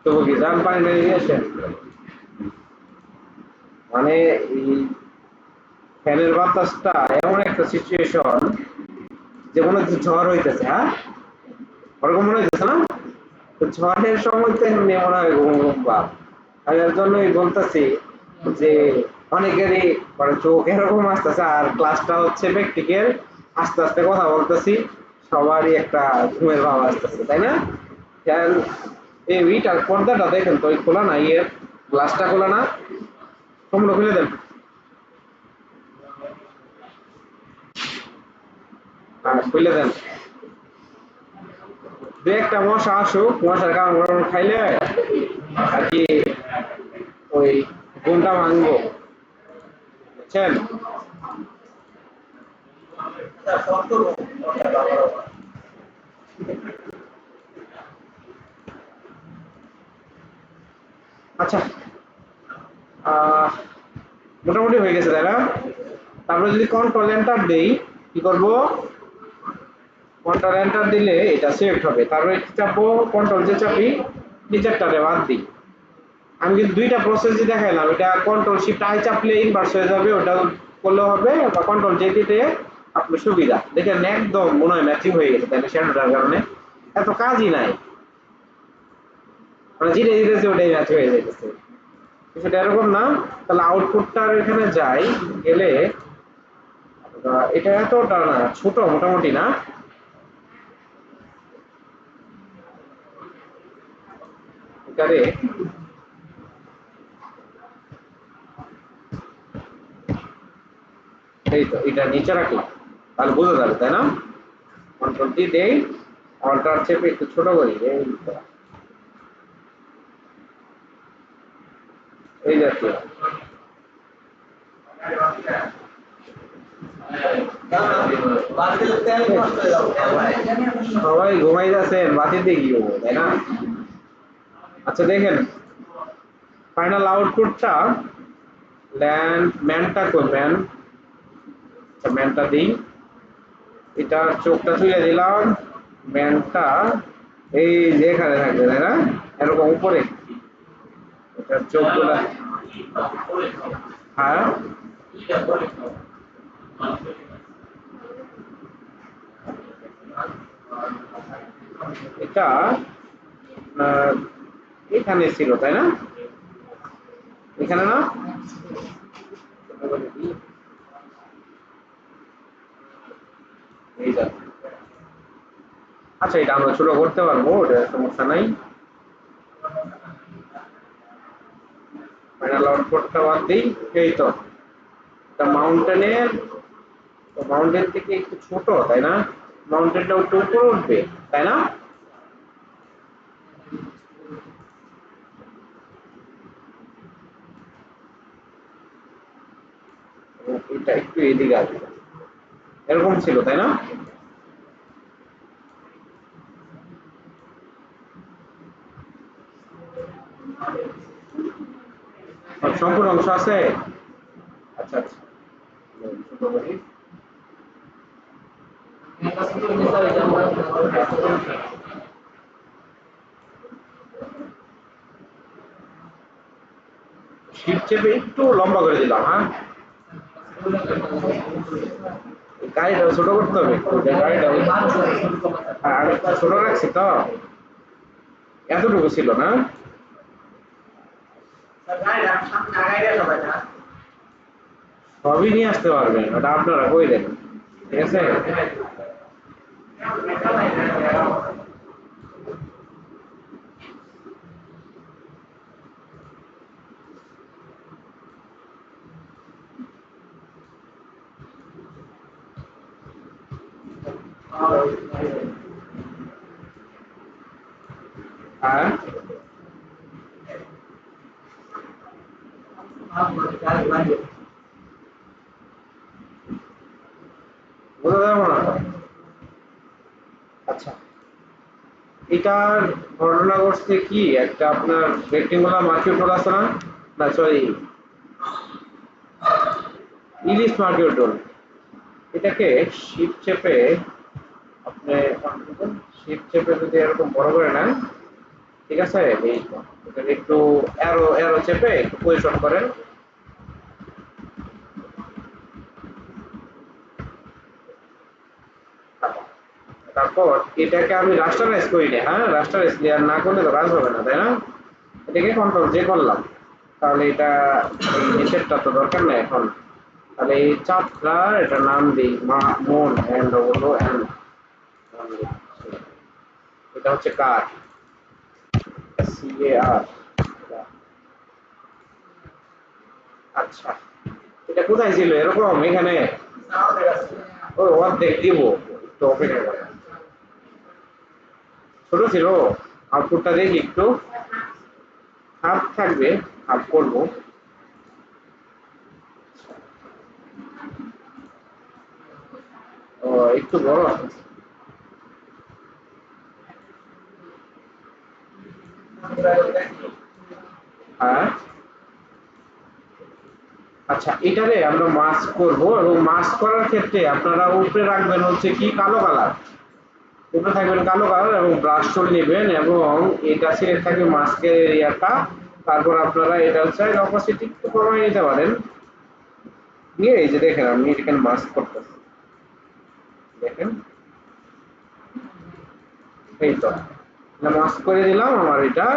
তবু কি যান পানি নিয়ে আসেন। মানে এই ফ্যানের বাতাসটা এমন একটা সিচুয়েশন যে মনে হচ্ছে ঝড় হইতেছে, হ্যাঁ ওরকম মনে হইতেছে না? তো ঝড়ের সময় তো এমনি মনে হয় ঘুম ঘুম ভাব। আমি এর জন্যই বলতেছি যে অনেকেরই মানে চোখ এরকম আসতেছে, আর ক্লাসটা হচ্ছে প্র্যাকটিক্যাল, আস্তে আস্তে কথা বলতেছি, সবারই একটা ঘুমের ভাব আসতেছে, তাই না? কারণ এই উইটার পর্দাটা দেখেন তো, ওই খোলা না, ইয়ের গ্লাসটা খোলা না, তোমরা খুলে দেন, খুলে দেন। দু একটা মশা আসুক, মশার কামড় খাইলে আর কি ওই ঘুমটা ভাঙবো, বুঝছেন? আচ্ছা আহ মোটামুটি হয়ে গেছে তাই না? তারপরে যদি কন্ট্রোল এন্টার দেই, কি করব, কন্ট্রোল এন্টার দিলে এটা সিলেক্ট হবে, তারপরে কি চাপবো, কন্ট্রোল যে চাপি নিচেরটারে বাদ দিই। আমি কিন্তু দুইটা প্রসেস যে দেখাইলাম, এটা কন্ট্রোল শিফট আই চাপলে ইনভার্স হয়ে যাবে, ওটা করলে হবে, বা কন্ট্রোল জে দিতে আপনার সুবিধা। দেখেন একদম মনে হয় ম্যাচিং হয়ে গেছে, তাই না? শ্যাডোটার কারণে এত কাজই নাই, মানে যেটা দিতেছে ওটাই ম্যাচ হয়ে যাইতেছে। সেটা এরকম না, তাহলে আউটপুটটা এখানে যাই, গেলে এটা এতটা না, ছোট মোটামুটি না, এটারে এই তো এটা নিচে রাখলাম, তাহলে বোঝা যাবে, তাই না? কন্ট্রোল টি দেই, অল্টার চেপে একটু ছোট করি, এই জাতীয়। সবাই ঘুমাই যাচ্ছেন, বাতিতে কি হবো, তাই না? আচ্ছা দেখেন, ফাইনাল আউটপুটটা ম্যানটা কই ম্যান, ম্যানটা দিই, এটা চোখটা তুলে দিলাম, ম্যানটা এই যে এখানে থাকবে, তাই না? এরকম উপরে এটা চোখগুলা। হ্যাঁ, এটা আপনার এখানে ছিল, তাই না? এখানে না, এই যা। আচ্ছা এটা আমরা ছোট করতে পারবো, ওটা সমস্যা নাই। ফাইনাল আউটপুটটা বাদ দিই, এই তো এটা মাউন্টেনের, মাউন্টেন থেকে একটু ছোট, তাই না? মাউন্টেনটা একটু উপরে উঠবে, তাই না? এটা একটু এদিকে আসবে, এরকম ছিল, তাই না? সম্পূর্ণ অংশ আছে। আচ্ছা আচ্ছা, ছোট করি। শিপ চেপে একটু লম্বা করে দিলাম, হ্যাঁ। গাড়িটা ছোট করতে হবে একটু, গাড়িটা আর ছোট রাখছি তো, এতটুকু ছিল না। সবই নিয়ে আসতে পারবেন, ওটা আপনারা কইলেন, ঠিক আছে। হ্যাঁ, বোঝা যাবে না। আচ্ছা, এটার ঘটনা ঘটছে কি, একটা আপনার রেক্টেঙ্গুলার মার্কিউটল আছে না, না সরি, ইলিশ মার্কিউটল, এটাকে শিপ চেপে আপনি শিপ চেপে যদি এরকম বড় করে নেন, ঠিক আছে, এই তো এটাকে একটু অ্যারো অ্যারো চেপে একটু পজিশন করেন। তারপর এটাকে আমি রাস্টারাইজ করি না, হ্যাঁ, রাস্টারাইজ লেয়ার না করলে তো কাজ হবে না, তাই না? এটাকে কন্ট্রোল জে করলাম, তাহলে এটা এই নিচেরটা তো দরকার নেই এখন। তাহলে এই চাপটা এটা নাম দিই মন এন্ড হলো এন্ড, এটা হচ্ছে কার, সি এ আর। আচ্ছা, এটা কোথায় ছিল এরকম, এখানে ওই অর্ধেক দিব, একটু অপেক্ষা করেন। ছোট ছিল, আউটপুটটা দেখি একটু, হাফ থাকবে, হাফ করবো। ও একটু বড় আছে। হ্যাঁ, আচ্ছা এটারে আমরা মাস্ক করব, এবং মাস্ক করার ক্ষেত্রে আপনারা উপরে রাখবেন হচ্ছে কি কালো কালার, উপরে থাকবেন কালো কালার এবং ব্রাশ টুল নেবেন এবং এটা সিলেক্ট থাকবে মাস্কের এরিয়াটা। তারপর আপনারা এটা হচ্ছে অপাসিটি একটু কমিয়ে নিতে পারেন, নিয়ে এই যে দেখেন আমি এখানে মাস্ক করতেছি, দেখেন এই তো মাস্ক করে দিলাম, আমার এটা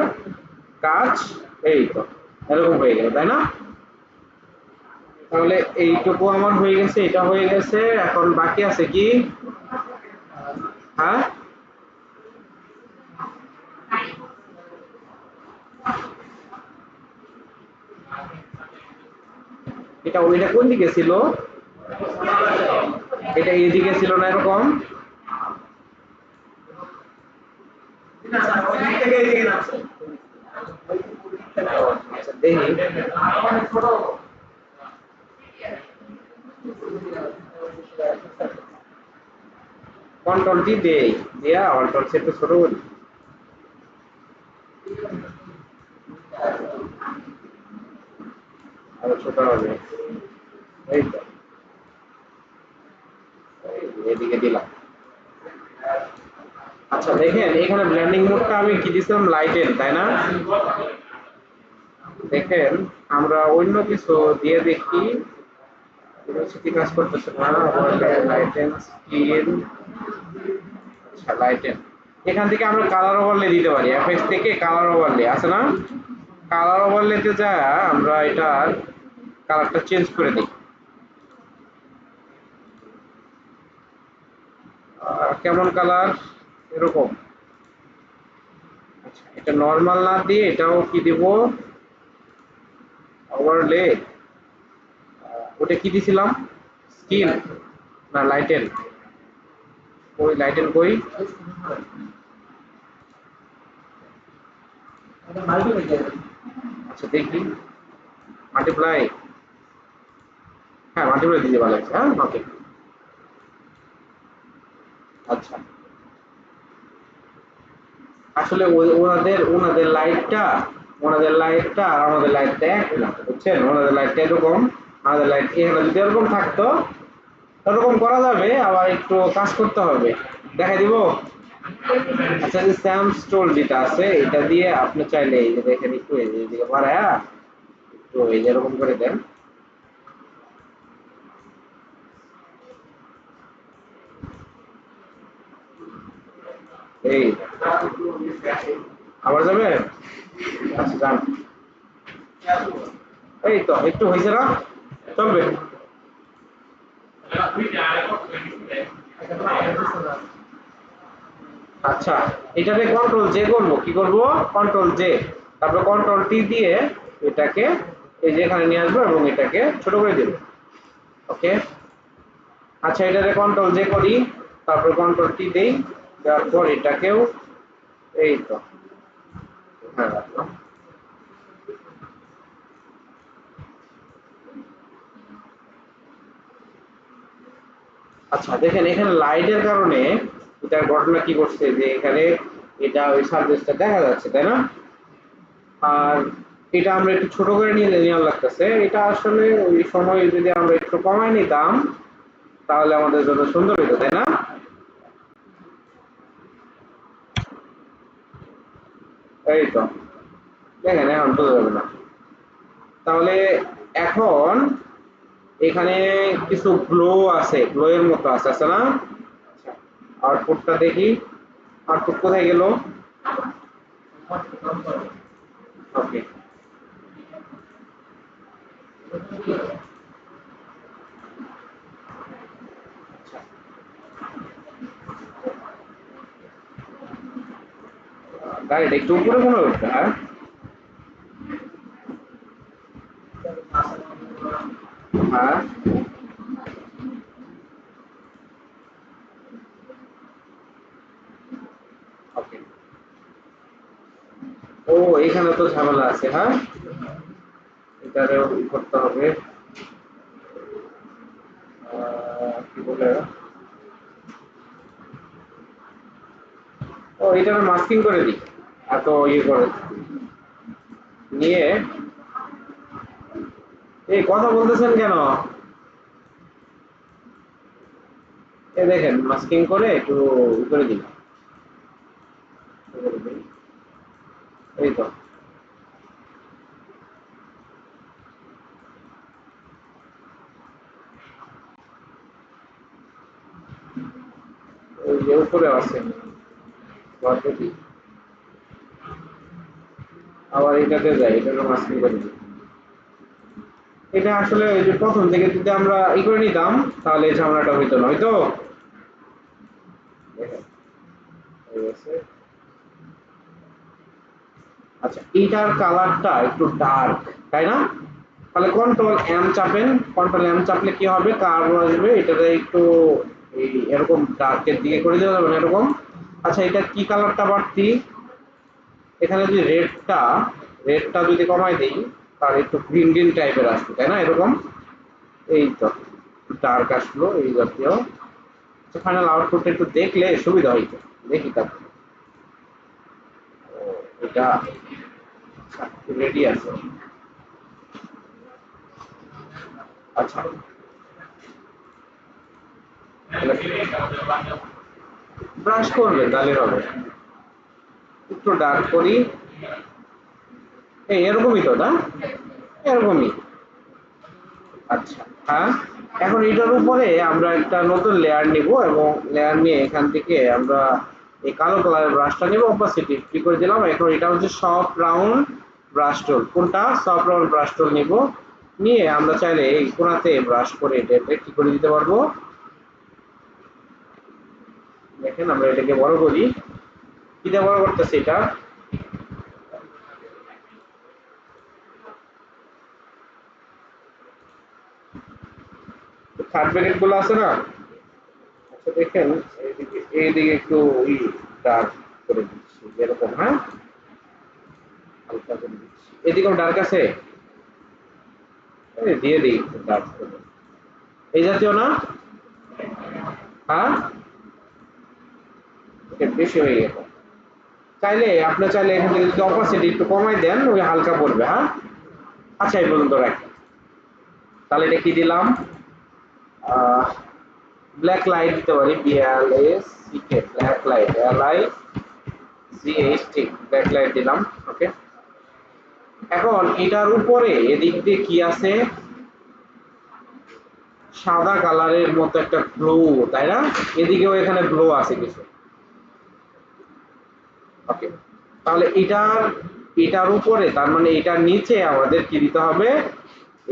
কাজ এই তো এরকম হয়ে গেল, তাই না? তাহলে এইটুকু আমার হয়ে গেছে, এটা হয়ে গেছে, এখন বাকি আছে কি, হ্যাঁ, এটা ওইটা কোন দিকে ছিল, এটা এইদিকে ছিল না এরকম, আচ্ছা, দেখি কন্ট্রোল টি দেই, দিয়া অল্টল সেট ছোট করি। আরো ছোট হবে, এই তো, এদিকে দিলাম। আচ্ছা দেখেন এখানে ব্লেন্ডিং মোডটা আমি কি দিছিলাম, লাইটেন, তাই না? দেখেন আমরা অন্য কিছু দিয়ে দেখি, ইউনিভার্সিটি কাজ করতেছে না, লাইটেন স্কিন। আচ্ছা লাইটেন, এখান থেকে আমরা কালার ওভারলে দিতে পারি, এফএক্স থেকে কালার ওভারলে আছে না, কালার ওভারলেতে যা আমরা এটার কালারটা চেঞ্জ করে দিই। কেমন কালার, এরকম। আচ্ছা এটা নরমাল না দিয়ে এটাও কি দিব, ওভারলে। ওটা কি দিছিলাম, স্কিন না লাইটেন, কই লাইটেন কই, আচ্ছা দেখি, মাল্টিপ্লাই, হ্যাঁ মাল্টিপ্লাই দিতে ভালো আছে, হ্যাঁ ওকে। আচ্ছা আসলে ওনাদের ওনাদের লাইটটা, ওনাদের লাইটটা আর আমাদের লাইটটা এক না, বুঝছেন, ওনাদের লাইটটা এরকম, আমাদের লাইট এখানে যদি এরকম থাকতো, এরকম করা যাবে, আবার একটু কাজ করতে হবে, দেখাই দিব। আচ্ছা যে স্যাম স্টোল যেটা আছে এটা দিয়ে আপনি চাইলে এই যে দেখেন একটু এই যে এদিকে বাড়ায়া একটু এই যে এরকম করে দেন, এই আবার যাবে, আচ্ছা যান, এই তো একটু হয়েছে না, চলবে। আচ্ছা এটাতে কন্ট্রোল জে করব, কি করব, কন্ট্রোল জে, তারপর কন্ট্রোল টি দিয়ে এটাকে এই যে এখানে নিয়ে আসবো এবং এটাকে ছোট করে দেব, ওকে। আচ্ছা এটাতে কন্ট্রোল জে করি, তারপর কন্ট্রোল টি দেই, তারপর এটাকেও এই তো, হ্যাঁ রাখলাম। আচ্ছা দেখেন এখানে লাইটের কারণে এটার ঘটনা কি করছে, যে এখানে এটা ওই সারফেসটা দেখা যাচ্ছে, তাই না? আর এটা আমরা একটু ছোট করে নিয়ে নেওয়ার লাগতেছে, এটা আসলে ওই সময় যদি আমরা একটু কমায় নিতাম তাহলে আমাদের জন্য সুন্দর হতো, তাই না? এই তো দেখেন এখন বোঝা যাবে না, তাহলে এখন এখানে কিছু গ্লো আছে, গ্লো এর মতো আছে, আছে না? আউটপুটটা দেখি, আউটপুট কোথায় গেল, ওকে। গাড়িটা একটু উপরে মনে হচ্ছে, হ্যাঁ হ্যাঁ ওকে। ও এখানে তো ঝামেলা আছে, হ্যাঁ এটারেও করতে হবে, কি বলে, ও এটার মাস্কিং করে দিই, এত ইয়ে করে নিয়ে, এই কথা বলতেছেন কেন, এ দেখেন মাস্কিং করে একটু ই করে দিই, এই তো, ওই যে উপরে আছে পদ্ধতি, আবার এটাতে যাই, এটাকে মাস্কিং করে দিই। এটা আসলে ওই যে প্রথম থেকে যদি আমরা ই করে নিতাম তাহলে এই ঝামেলাটা হইতো না, হয়তো দেখেন হয়ে গেছে। আচ্ছা এইটার কালারটা একটু ডার্ক, তাই না? তাহলে কন্ট্রোল এম চাপেন, কন্ট্রোল এম চাপলে কি হবে, কার্ভ আসবে, এটাতে একটু এই এরকম ডার্কের দিকে করে দেওয়া যাবে না, এরকম। আচ্ছা এটা কি কালারটা বাড়তি, এখানে যদি রেডটা, রেডটা যদি কমাই দেই তাহলে একটু গ্রিন গ্রিন টাইপের আসবে, তাই না, এরকম। এই তো ডার্ক আসলো এই জাতীয়, ফাইনাল আউটপুট একটু দেখলে সুবিধা হইতো। দেখি তারপর এটা রেডি আছে। আচ্ছা ব্রাশ করবেন তাহলে হবে। একটু ডার্ক করি, এই এরকমই তো না, এরকমই। আচ্ছা হ্যাঁ, এখন এটার উপরে আমরা একটা নতুন লেয়ার নিব এবং লেয়ার নিয়ে এখান থেকে আমরা এই কালো কালারের ব্রাশটা নেব, অপাসিটি কি করে দিলাম। এখন এটা হচ্ছে সফট রাউন্ড ব্রাশ টুল। কোনটা? সফট রাউন্ড ব্রাশ টুল নিব, নিয়ে আমরা চাইলে এই কোনাতে ব্রাশ করে এটা কি করে দিতে পারবো। দেখেন আমরা এটাকে বড় করি, কি দিয়ে বড় করতেছি এটা, থার্ড ব্র্যাকেট গুলো আছে না। আচ্ছা দেখেন এইদিকে একটু ডার্ক করে দিচ্ছি এরকম, হ্যাঁ হালকা করে দিচ্ছি। এদিকেও ডার্ক আছে, দিয়ে দিই একটু ডার্ক করে, এই জাতীয় না। হ্যাঁ বেশি হয়ে গেল। চাইলে আপনি চাইলে এখান থেকে যদি অপাসিটি একটু কমাই দেন ওই হালকা পড়বে। হ্যাঁ আচ্ছা এই পর্যন্ত রাখি। তাহলে এটা কি দিলাম, ব্ল্যাক লাইট দিতে পারি, BLACK black light, LIGHT black light দিলাম। ওকে, এখন এটার উপরে এদিক দিয়ে কি আছে, সাদা কালারের মতো একটা গ্লো, তাই না? এদিকেও এখানে গ্লো আছে কিছু। ওকে, তাহলে এটার উপরে তার মানে এটার নিচে আমাদের কি দিতে হবে,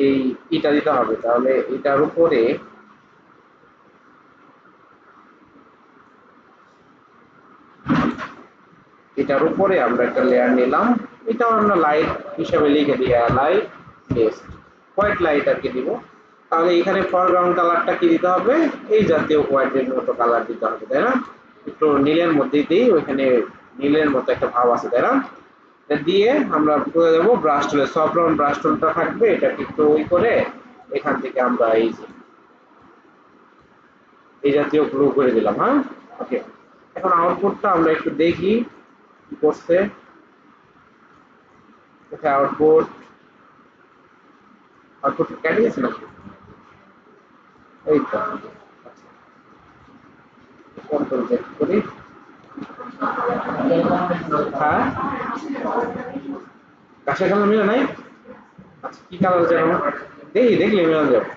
এই এটা দিতে হবে। তাহলে এটার উপরে আমরা একটা লেয়ার নিলাম, এটাও আমরা লাইট হিসাবে লিখে দিই, লাইট বেস্ট হোয়াইট লাইট আর কি দিব। তাহলে এখানে ফরগ্রাউন্ড কালারটা কি দিতে হবে, এই জাতীয় হোয়াইটের মতো কালার দিতে হবে, তাই না? একটু নীলের মধ্যে দিই, ওইখানে নীলের মতো একটা ভাব আছে, তাই না? দিয়ে আমরা করে দেবো ব্রাশ টুলে, সফট রাউন্ড ব্রাশ টুলটা থাকবে, এটাকে একটু ওই করে এখান থেকে আমরা এই জাতীয় গ্লো করে দিলাম। হ্যাঁ ওকে, এখন আউটপুটটা আমরা একটু দেখি কি করছে। কোথায় আউটপুট, আউটপুট কেটে গেছে নাকি? এই তো, কন্ট্রোল চেক করি। হ্যাঁ কাশের কালার মিলে নাই। আচ্ছা কি কালার আছে আমার, দেখি দেখলে মিলানো যাবে।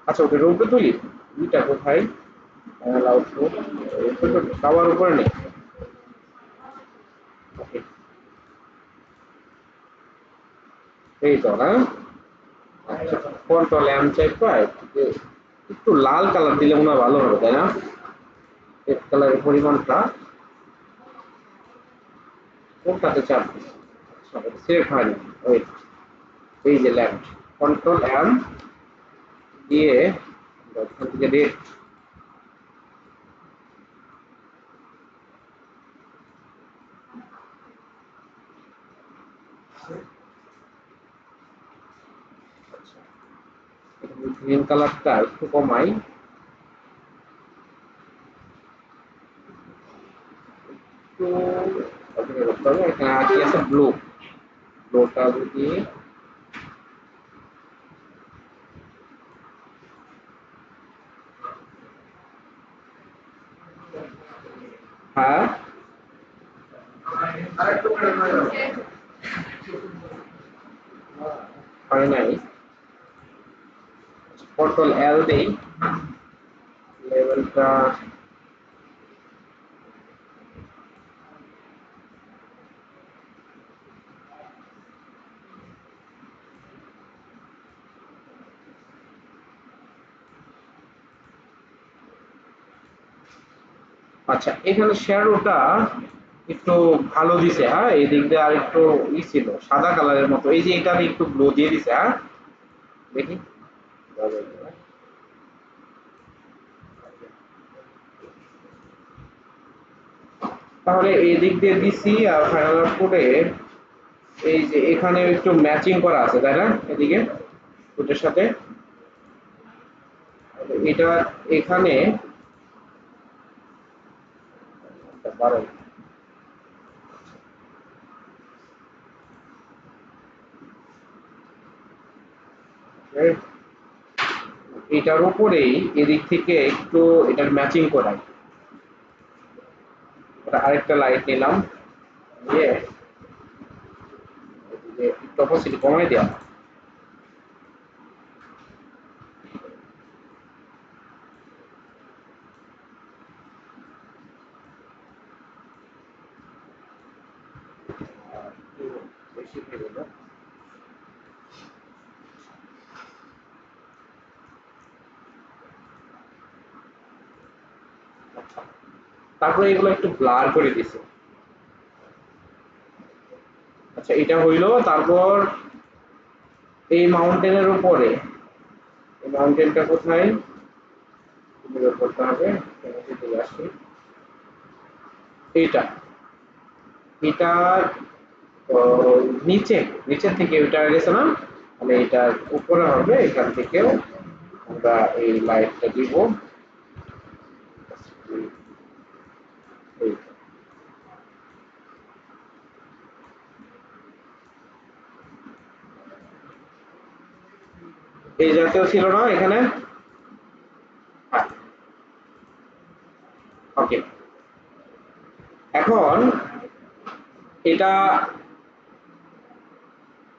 আচ্ছা ওকে রোপে তুলি, দুইটা কোথায়, আউটপুট সবার উপরে নেই। ওকে এই তো না। আচ্ছা কন্ট্রোল এম চেক পাই, একটু লাল কালার দিলে মনে হয় ভালো হবে, তাই না? রেড কালারের পরিমাণটা কোনটাতে চাপ দিচ্ছি, আচ্ছা সিলেক্ট হয়নি, ওই এই যে লেফট, কন্ট্রোল এম দিয়ে এখান থেকে রেড, গ্রিন কালারটা একটু কমাই, একটু অপেক্ষা করতে হবে। এখানে আর কি আছে, ব্লু, ব্লুটা যদি হ্যাঁ হয় নাই, কন্ট্রোল এল দেই, লেভেলটা আচ্ছা এখানে শ্যাডোটা একটু ভালো দিছে। হ্যাঁ এই দিক দিয়ে আর একটু ছিল সাদা কালারের মতো, এই যে এটা একটু গ্লো দিয়ে দিছে। হ্যাঁ দেখি, তাহলে এই দিক দিয়ে দিছি আর ফাইনাল আউটপুটে এই যে এখানে একটু ম্যাচিং করা আছে, তাই না? এদিকে ফুটের সাথে এটা এখানে বারো এটার উপরেই এদিক থেকে একটু এটার ম্যাচিং করাই। আরেকটা লাইট নিলাম, নিয়ে একটু অপোসিটি কমাই দেওয়া। বেশি হয়ে গেল। তারপরে এগুলো একটু ব্লার করে দিছে। আচ্ছা এটা হইলো। তারপর এই মাউন্টেনের উপরে, এই মাউন্টেনটা কোথায় বের করতে হবে, চলে আসি। এইটা, এটার নিচে, নিচের থেকে ওইটা গেছে না, মানে এটার উপরে হবে। এখান থেকেও আমরা এই লাইটটা দিব। এই জাতীয় ছিল না এখানে। ওকে, এখন এটা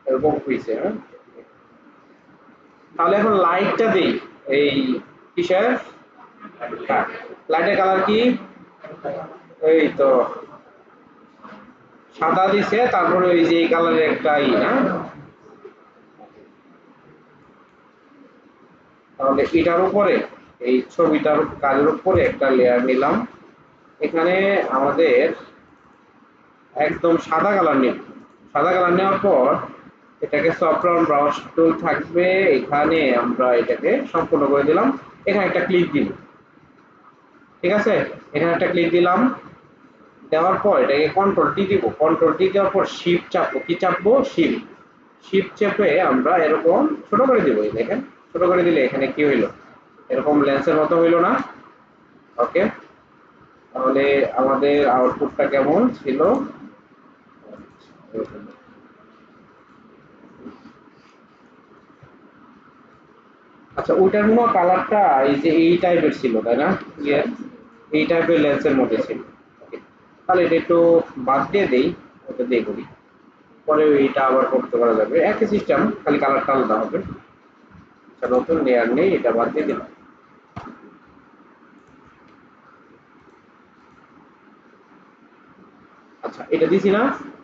এরকম হয়েছে। তাহলে এখন লাইটটা দিই। এই কিসের, হ্যাঁ, লাইটের কালার কি, এই তো সাদা দিছে। তারপরে ওই যে এই কালারের একটা না, তাহলে এটার উপরে এই ছবিটার কাজের উপরে একটা লেয়ার নিলাম। এখানে আমাদের একদম সাদা কালার নিব। সাদা কালার নেওয়ার পর এটাকে সফট ব্রাশ টুল থাকবে, এখানে আমরা এটাকে সম্পূর্ণ করে দিলাম। এখানে একটা ক্লিক দিব, ঠিক আছে, এখানে একটা ক্লিক দিলাম। দেওয়ার পর এটাকে কন্ট্রোল টি দিব। কন্ট্রোল টি দেওয়ার পর শিফট চাপবো। কি চাপবো, শিফট। শিফট চেপে আমরা এরকম ছোট করে দিব। এই দেখেন, ছোট করে দিলে এখানে কি হইলো, এরকম লেন্সের মতো হইলো না। ওকে, তাহলে আমাদের আউটপুটটা কেমন ছিল। আচ্ছা ওইটার মনে হয় কালারটা এই যে এই টাইপের ছিল, তাই না, এই টাইপের লেন্সের মধ্যে ছিল। Okay, তাহলে এটা একটু বাদ দিয়ে দেই, ওটা দিয়ে করি, পরে এইটা আবার করতে পারা যাবে। একই সিস্টেম, খালি কালারটা আলাদা হবে। আচ্ছা নতুন লেয়ার নেই, এটা বাদ দিয়ে দিলাম। আচ্ছা এটা দিছি না,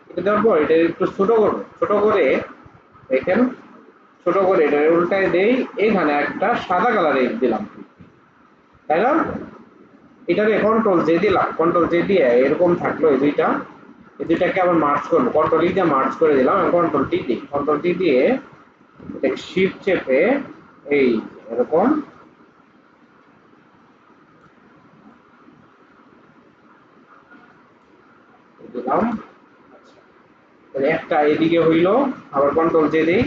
এটা দেওয়ার পর এটা একটু ছোট করবো। ছোট করে দেখেন, ছোট করে এটা উল্টায় দেই। এখানে একটা সাদা কালারে দিলাম, তাই না। এটাকে কন্ট্রোল জে দিলাম। কন্ট্রোল জে দিয়ে এরকম থাকলো এই দুইটা। এই দুইটাকে আবার মার্জ করবো। কন্ট্রোল ই দিয়ে মার্জ করে দিলাম। কন্ট্রোল টি দিই। কন্ট্রোল টি দিয়ে এটাকে শিফট চেপে এই এরকম দিলাম। তাহলে একটা এদিকে হইলো। আবার কন্ট্রোল জে দিই,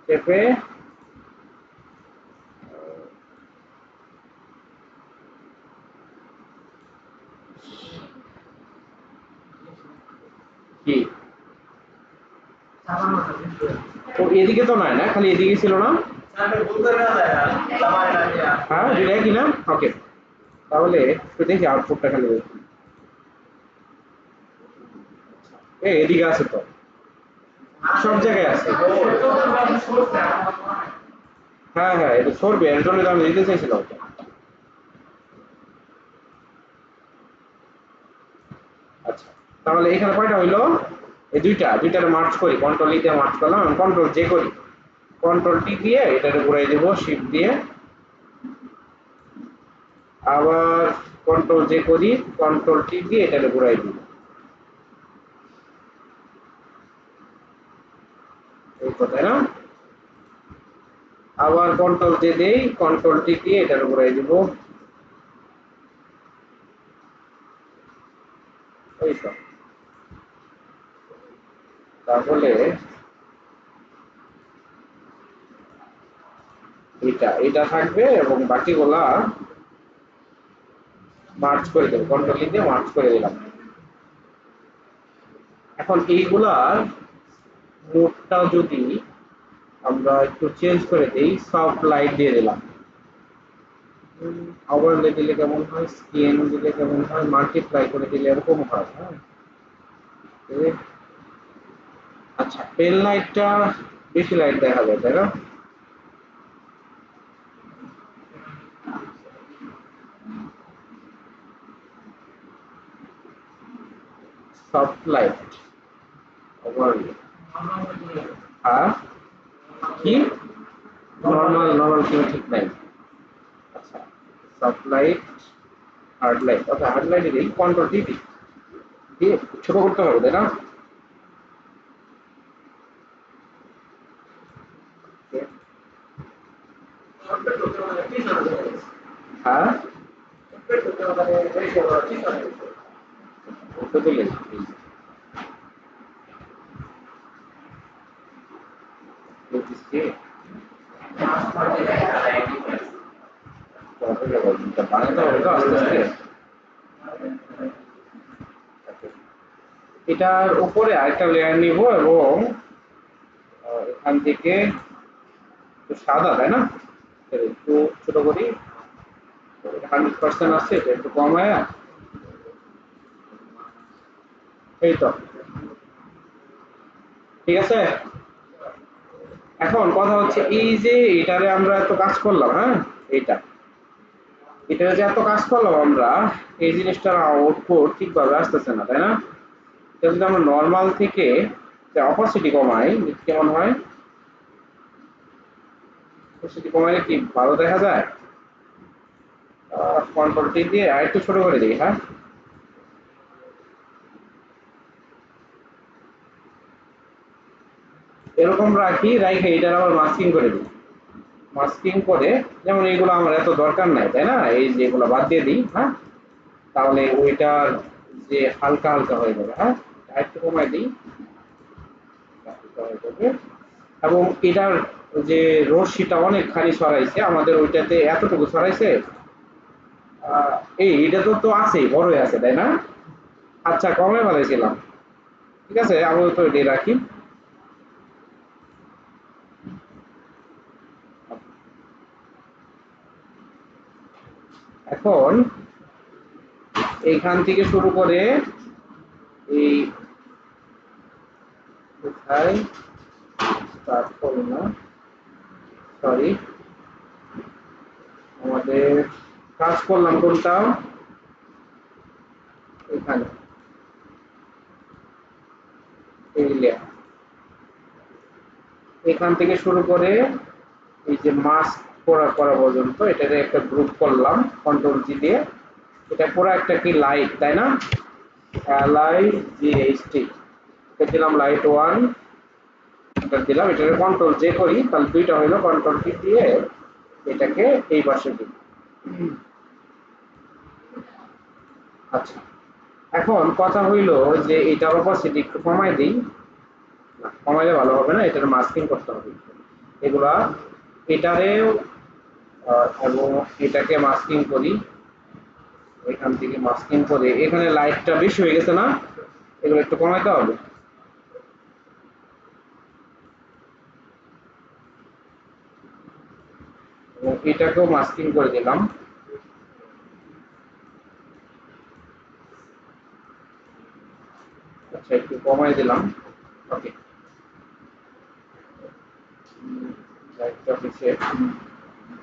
চেপে কি, তো এদিকে তো নয় না, খালি এদিকে ছিল না। হ্যাঁ দুইটাই কি না। ওকে, তাহলে একটু দেখি আউটপুটটা খালি দেখি। এদিকে আছে তো, সব জায়গায় আছে। হ্যাঁ হ্যাঁ, এটা সরবে, এর জন্য তো আমি দিতে চাইছিলাম। আচ্ছা তাহলে এখানে কয়টা হইলো, এই দুইটা, দুইটারে মার্চ করি। কন্ট্রোল ই দিয়ে মার্চ করলাম। কন্ট্রোল জে করি। কন্ট্রোল টি দিয়ে এটারে ঘুরাই দেবো শিফট দিয়ে। আবার কন্ট্রোল জে করি, কন্ট্রোল টি দিয়ে এটারে ঘুরাই দিব। এই তো, তাই না। আবার কন্ট্রোল জে দেই, কন্ট্রোল টি দিয়ে এটারে ঘুরাই দিব। এই তো, তাহলে এটা এটা থাকবে এবং বাকিগুলা মার্চ করে দেবো, কন্ট্রোল দিয়ে মার্চ করে দিলাম। এখন এইগুলার মোডটা যদি আমরা একটু চেঞ্জ করে দিই, সফট লাইট দিয়ে দিলাম, ওভারলে দিলে কেমন হয়, স্ক্যান দিলে কেমন হয়, মাল্টিপ্লাই করে দিলে এরকম হয়। হ্যাঁ, আচ্ছা পেন লাইটটা বেশি লাইট দেখা যায় তাই না? সফট লাইট ওভারলে, হ্যাঁ কি নর্মাল নর্মাল কেউ ঠিক নাই। আচ্ছা সফট লাইট, হার্ড লাইট, ওকে হার্ড লাইট দিই, কন্ট্রোল দিই দিয়ে ছোট করতে হবে তাই না? হ্যাঁ ওটা দিলে বানাতে হবে তো আস্তে আস্তে। এটার উপরে আরেকটা লেয়ার নিব এবং এখান থেকে একটু সাদা তাই না, একটু ছোট করি, 100% আছে, এটা একটু কমায়া, এই তো ঠিক আছে। এখন কথা হচ্ছে এই যে এটারে আমরা এত কাজ করলাম, হ্যাঁ এইটা এটারে যে এত কাজ করলাম আমরা, এই জিনিসটার আউটপুট ঠিকভাবে আসতেছে না তাই না? এটা যদি আমরা নর্মাল থেকে অপাসিটি কমাই কেমন হয়, অপাসিটি কমাইলে কি ভালো দেখা যায়? কন্ট্রোল টি দিয়ে আরেকটু ছোট করে দিই, হ্যাঁ এরকম রাখি, রাইখে এটার আবার মাস্কিং করে দিই, মাস্কিং করে, যেমন এইগুলো আমার এত দরকার নাই তাই না, এই যেগুলো বাদ দিয়ে দিই, হ্যাঁ তাহলে ওইটার যে হালকা হালকা হয়ে যাবে, হ্যাঁ একটু কমাই দিই, হয়ে যাবে। এবং এটার যে রশ্মিটা অনেকখানি ছড়াইছে আমাদের, ওইটাতে এতটুকু ছড়াইছে, আহ, এই এটা তো তো আছেই, বড়ই আছে তাই না? আচ্ছা কমে ফেলাইছিলাম, ঠিক আছে আমি তো এটি রাখি। এখন এইখান থেকে শুরু করে এই কোথায় স্টার্ট করব না, সরি, আমাদের কাজ করলাম কোনটা, এখানে এই layer। এখান থেকে শুরু করে এই যে মাস্ক করা করা পর্যন্ত এটাকে একটা গ্রুপ করলাম কন্ট্রোল জি দিয়ে, এটা পুরো একটা কি লাইট তাই না, L I G H T, এটা দিলাম লাইট ওয়ান, এটা দিলাম, এটাকে কন্ট্রোল জে করি তাহলে দুইটা হইলো, কন্ট্রোল টি দিয়ে এটাকে এই পাশে দিই। আচ্ছা এখন কথা হইলো যে এটার অপাসিটি একটু কমাই দিই, না কমাইলে ভালো হবে না, এটার মাস্কিং করতে হবে এগুলা, এটারেও এবং এটাকে মাস্কিং করি, এখান থেকে মাস্কিং করে এখানে লাইটটা বেশি হয়ে গেছে না, এগুলো একটু কমাইতে হবে, এবং এটাকেও মাস্কিং করে দিলাম, আচ্ছা একটু কমাই দিলাম, ওকে লাইটটা হচ্ছে,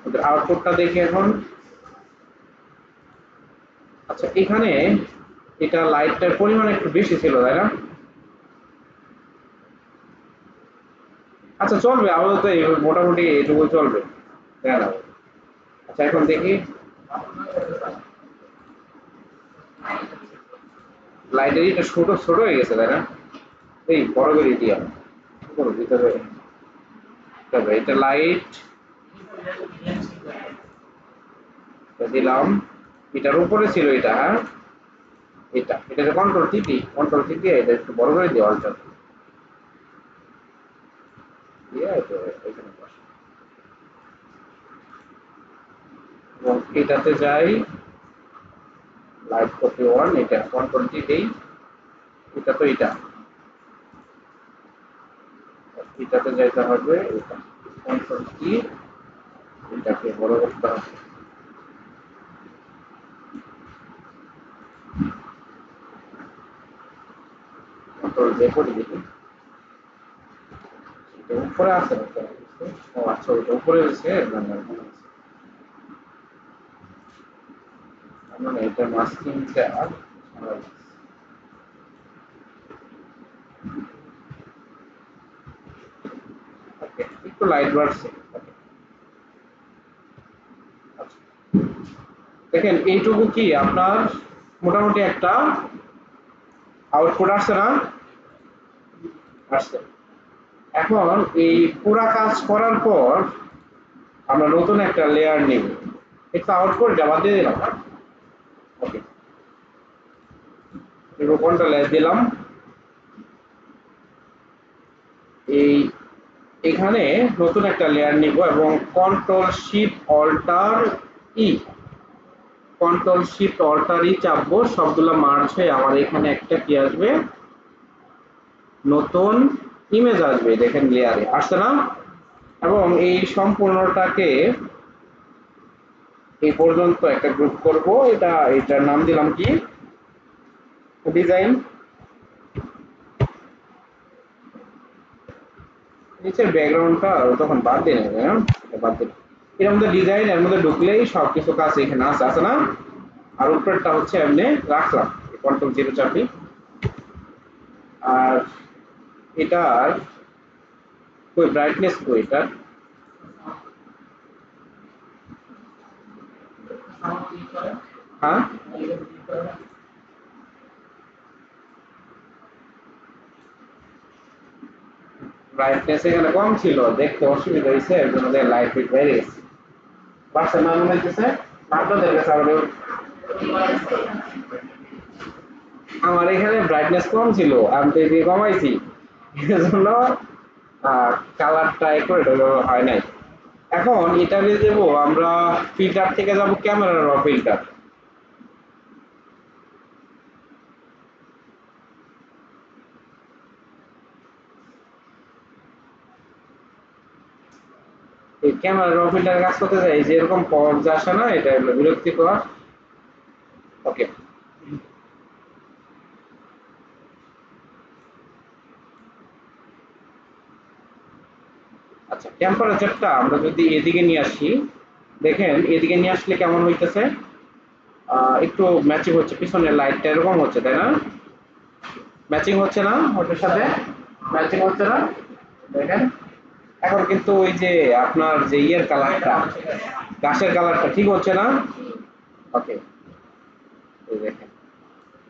ওদের আউটপুটটা দেখি এখন। আচ্ছা এখানে এটা লাইটটার পরিমাণ একটু বেশি ছিল তাই না? আচ্ছা চলবে আপাতত মোটামুটি এটুকু চলবে, হ্যাঁ। আচ্ছা এখন দেখি লাইটের এটা ছোট ছোট হয়ে গেছে তাই না, এই বড় করে দিয়া করো ভিতরে, তবে এটা লাইট দিলাম, এটার উপরে ছিল এটা, হ্যাঁ এটাকে কন্ট্রোল টিপি, কন্ট্রোল টিপি এটা একটু বড় করে দিই অল্টার দিয়ে, এটা এখানে বসে, এবং এটাতে যাই লাইট কপি 1, এটা কন্ট্রোল টি দেই, এটা তো এটাতে যাইতে হবে, এটা কন্ট্রোল টি, এটাকে বড় করতে হবে, কন্ট্রোল জে করে দিই। এটা উপরে আছে না? ও আচ্ছা, ওইটা উপরে রয়েছে, মানে এটা মাস্কিংটা একটু লাইট বাড়ছে। দেখেন এইটুকু কি আপনার মোটামুটি একটা আউটপুট আসছে না? আসছে। এখন এই পুরা কাজ করার পর আমরা নতুন একটা লেয়ার নিব, একটু আউটপুট জমা দিয়ে দিলাম। ওকে, কোনটা লেয়ার দিলাম, এই এখানে নতুন একটা লেয়ার নিব এবং কন্ট্রোল শিফট অল্টার ই, কন্ট্রোল শিফট অল্টার ই চাপবো, সবগুলো মার্জ হয়ে আমার এখানে একটা কি আসবে, নতুন ইমেজ আসবে। দেখেন লেয়ারে আসছে না? এবং এই সম্পূর্ণটাকে এই পর্যন্ত একটা গ্রুপ করব, এটার নাম দিলাম কি, ডিজাইন। নিচের ব্যাকগ্রাউন্ডটা তখন বাদ দিয়ে নেবে, হ্যাঁ বাদ দিন। এর মধ্যে ডিজাইন, এর মধ্যে ঢুকলেই সবকিছু কাজ এখানে আছে না? আর উপরেরটা হচ্ছে এমনি রাখলাম, কন্ট্রোল জিরো চাপি। আর এটার কই ব্রাইটনেস কই এটার, হ্যাঁ ব্রাইটনেস এখানে কম ছিল, দেখতে অসুবিধা হয়েছে, এর জন্য লাইট ফিট বেড়ে গেছে। বাচ্চা না মনে হইতেছে আপনাদের কাছে আমার এখানে ব্রাইটনেস কম ছিল, আমি তো এদিকে কমাইছি, এজন্য কালারটা একটু এটা হয় নাই। এখন এটা নিয়ে যাবো আমরা, ফিল্টার থেকে যাব ক্যামেরা র ফিল্টার। এই ক্যামেরা র ফিল্টার কাজ করতে যাই যে এরকম পর্জ আসে না, এটা হলো বিরক্তিকর। ওকে, আচ্ছা টেম্পারেচারটা আমরা যদি এদিকে নিয়ে আসি, দেখেন এদিকে নিয়ে আসলে কেমন হইতেছে, একটু ম্যাচিং হচ্ছে, পিছনের লাইটটা এরকম হচ্ছে তাই না? ম্যাচিং হচ্ছে না ওটার সাথে? ম্যাচিং হচ্ছে না? দেখেন এখন কিন্তু ওই যে আপনার যে ইয়ের কালারটা, ঘাসের কালারটা ঠিক হচ্ছে না? ওকে, এই দেখেন।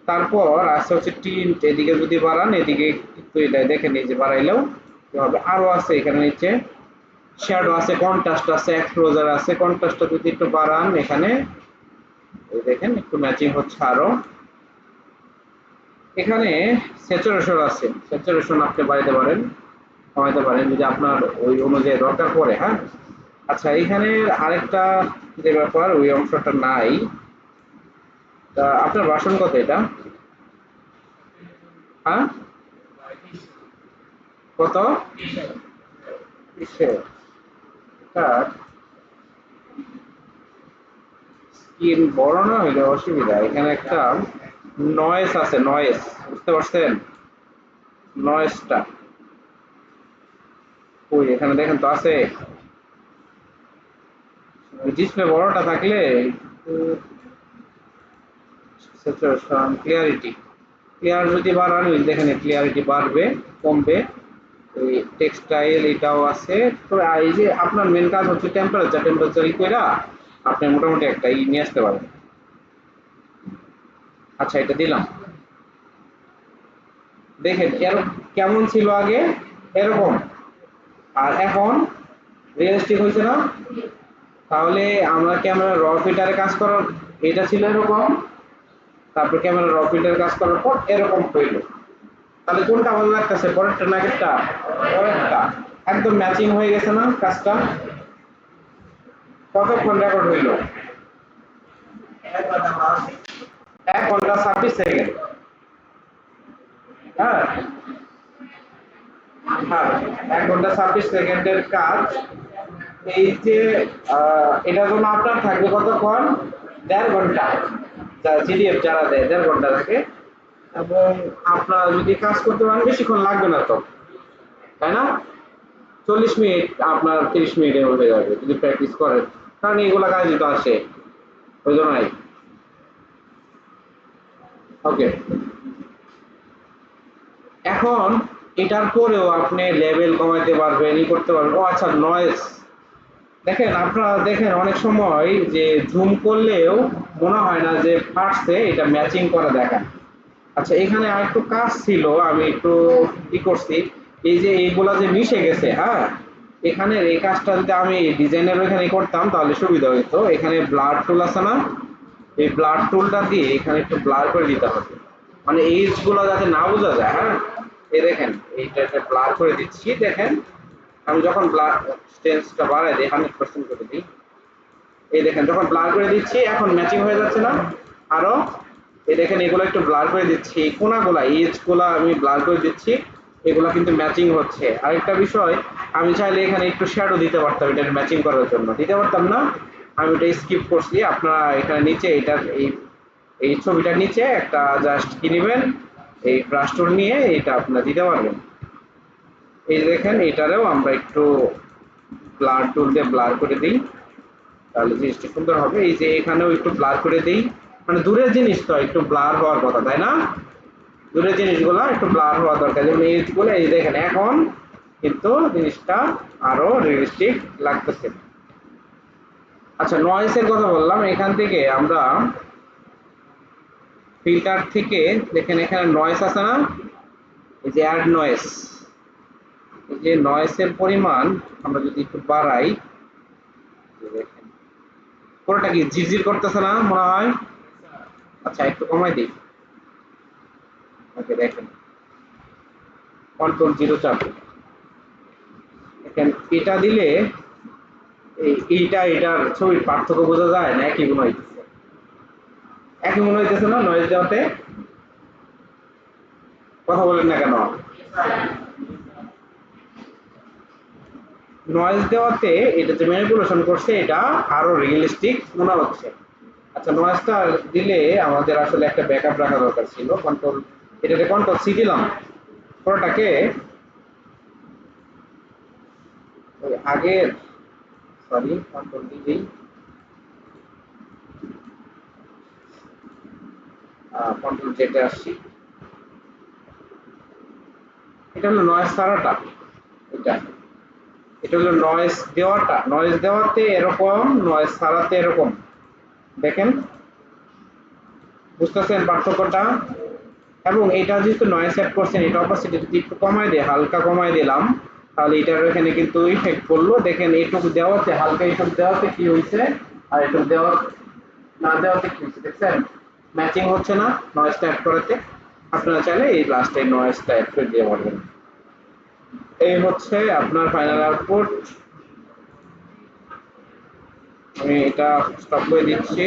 তারপর আছে হচ্ছে টিন্ট, এদিকে যদি বাড়ান, এদিকে একটু এটা দেখেন, এই যে বাড়াইলেও কি হবে, আরো আছে এখানে নিচে শ্যাডো আছে, কন্ট্রাস্ট আছে, এক্সপোজার আছে, কন্ট্রাস্টটা যদি একটু বাড়ান এখানে, এই দেখেন একটু ম্যাচিং হচ্ছে আরো। এখানে স্যাচুরেশন আছে, স্যাচুরেশন আপনি বাড়াইতে পারেন, কমাইতে পারেন যদি আপনার ওই অনুযায়ী দরকার পড়ে, হ্যাঁ। আচ্ছা এখানে আরেকটা যে ব্যাপার, ওই অংশটা নাই। তা আপনার বাসন কত এটা, হ্যাঁ কত? কিসের? তার স্ক্রিন বড় না হইলে অসুবিধা, এখানে একটা নয়েস আছে, নয়েস, বুঝতে পারছেন? নয়েসটা ওই এখানে দেখেন তো আছে, ডিসপ্লে বড়টা থাকলে স্যাচুরেশন ক্লিয়ারিটি, ক্লিয়ার যদি বাড়ান ওই দেখেন ক্লিয়ারিটি বাড়বে কমবে। ওই টেক্সটাইল এটাও আছে। তো এই যে আপনার মেন কাজ হচ্ছে টেম্পারেচার, টেম্পারেচার ই কইরা আপনি মোটামুটি একটা ই নিয়ে আসতে পারেন। আচ্ছা এটা দিলাম, দেখেন এর কেমন ছিল আগে, এরকম, আর এখন রিয়েলিস্টিক হয়েছে না? তাহলে আমরা ক্যামেরা র ফিল্টারে কাজ করার, এটা ছিল এরকম, তারপর ক্যামেরা র ফিল্টারে কাজ করার পর এরকম হইল। তাহলে কোনটা ভালো লাগতেছে, পরেরটা না আগেরটা? পরেরটা। একদম ম্যাচিং হয়ে গেছে না কাজটা? কতক্ষণ রেকর্ড হইল? 1 ঘন্টা 26 সেকেন্ড। হ্যাঁ হ্যাঁ 1 ঘন্টা 26 সেকেন্ডের কাজ। এই যে এটার জন্য আপনার থাকবে কতক্ষণ, 1.5 ঘন্টা। জিডিএফ যারা দেয় 1.5 ঘন্টা থাকে, এবং আপনারা যদি কাজ করতে পারেন বেশিক্ষণ লাগবে না তো, তাই না? 40 মিনিট আপনার 30 মিনিটের মধ্যে যাবে যদি প্র্যাকটিস করেন, কারণ এগুলা কাজই তো আসে ওই জন্যই। ওকে, এখন এটার পরেও আপনি লেভেল কমাইতে পারবেন, ই করতে পারবেন। ও আচ্ছা, নয়েজ দেখেন, আপনারা দেখেন অনেক সময় যে জুম করলেও মনে হয় না যে ফার্স্টে এটা ম্যাচিং করে দেখান। আচ্ছা, এখানে আরেকটু কাজ ছিল, আমি একটু ই করছি। এই যে এইগুলা যে মিশে গেছে, হ্যাঁ, এখানে এই কাজটা যদি আমি ডিজাইনের এখানে করতাম তাহলে সুবিধা হতো। এখানে ব্লাড টুল আছে না, এই ব্লাড টুলটা দিয়ে এখানে একটু ব্লার করে দিতে হবে, মানে এইজ গুলো যাতে না বোঝা যায়। হ্যাঁ, এই দেখেন এইটা ব্লার করে দিচ্ছি। দেখেন আমি যখন ব্লার স্টেন্সটা বাড়াই দিই, 100% করে দিই, এই দেখেন যখন ব্লার করে দিচ্ছি এখন ম্যাচিং হয়ে যাচ্ছে না আরো। এই দেখেন এগুলো একটু ব্লার করে দিচ্ছি, এই কোনাগুলা এজ গুলা আমি ব্লার করে দিচ্ছি, এগুলা কিন্তু ম্যাচিং হচ্ছে। আরেকটা বিষয়, আমি চাইলে এখানে একটু শ্যাডো দিতে পারতাম, এটা ম্যাচিং করার জন্য দিতে পারতাম না, আমি ওটা স্কিপ করছি। আপনারা এখানে নিচে এটার এই এই ছবিটার নিচে একটা জাস্ট কি নেবেন, এই ব্রাশ টুল নিয়ে এটা আপনারা দিতে পারবেন। এই যে দেখেন এটারেও আমরা একটু ব্লার টুল দিয়ে ব্লার করে দিই, তাহলে জিনিসটা সুন্দর হবে। এই যে এখানেও একটু ব্লার করে দিই, মানে দূরের জিনিস তো একটু ব্লার হওয়ার কথা, তাই না? দূরের জিনিসগুলো একটু ব্লার হওয়া দরকার, যেমন এইগুলো এই দেখেন এখন কিন্তু জিনিসটা আরো রিয়েলিস্টিক লাগতেছে। আচ্ছা, নয়েসের কথা বললাম, এখান থেকে আমরা ফিল্টার থেকে দেখেন এখানে নয়েস আছে না, এই যে অ্যাড নয়েস, এই যে নয়েসের পরিমাণ আমরা যদি একটু বাড়াই, দেখেন পুরোটা কি ঝিরঝির করতেছে না মনে হয়? আচ্ছা, একটু কমাই দিই। ওকে, দেখেন কন্ট্রোল 0 চাপ, দেখেন এটা দিলে এইটা এটার ছবির পার্থক্য বোঝা যায় না, একই মনে হইতেছে, একই মনে হইতেছে না নয়েজ দেওয়াতে? কথা বলেন না কেন? নয়েজ দেওয়াতে এটা যে ম্যানিপুলেশন করছে এটা আরো রিয়েলিস্টিক মনে হচ্ছে। আচ্ছা, নয়েজটা দিলে আমাদের আসলে একটা ব্যাকআপ রাখা দরকার ছিল। এটাতে কন্ট্রোল C দিলাম, পুরোটাকে ওই আগের, সরি কন্ট্রোল D দিই, কন্ট্রোল জেটে আসছি। এটা হলো নয়েজ ছাড়াটা, এটা এটা হলো নয়েজ দেওয়াটা, নয়েজ দেওয়াতে এরকম, নয়েজ ছাড়াতে এরকম। দেখেন, বুঝতেছেন পার্থক্যটা? এবং এটা যেহেতু নয়েজ সেট করছেন, এটা অপাসিটি যদি একটু কমাই দেয়, হালকা কমাই দিলাম, তাহলে এটার এখানে কিন্তু ইফেক্ট করলো। দেখেন এইটুকু দেওয়াতে, হালকা এইটুকু দেওয়াতে কি হয়েছে, আর এইটুকু দেওয়া না দেওয়াতে কি হয়েছে, দেখছেন ম্যাচিং হচ্ছে না নয়েজটা অ্যাড করাতে। আপনারা চাইলে এই লাস্টে নয়েজটা অ্যাড করে দিয়ে পারবেন। এই হচ্ছে আপনার ফাইনাল আউটপুট। আমি এটা স্টপ করে দিচ্ছি।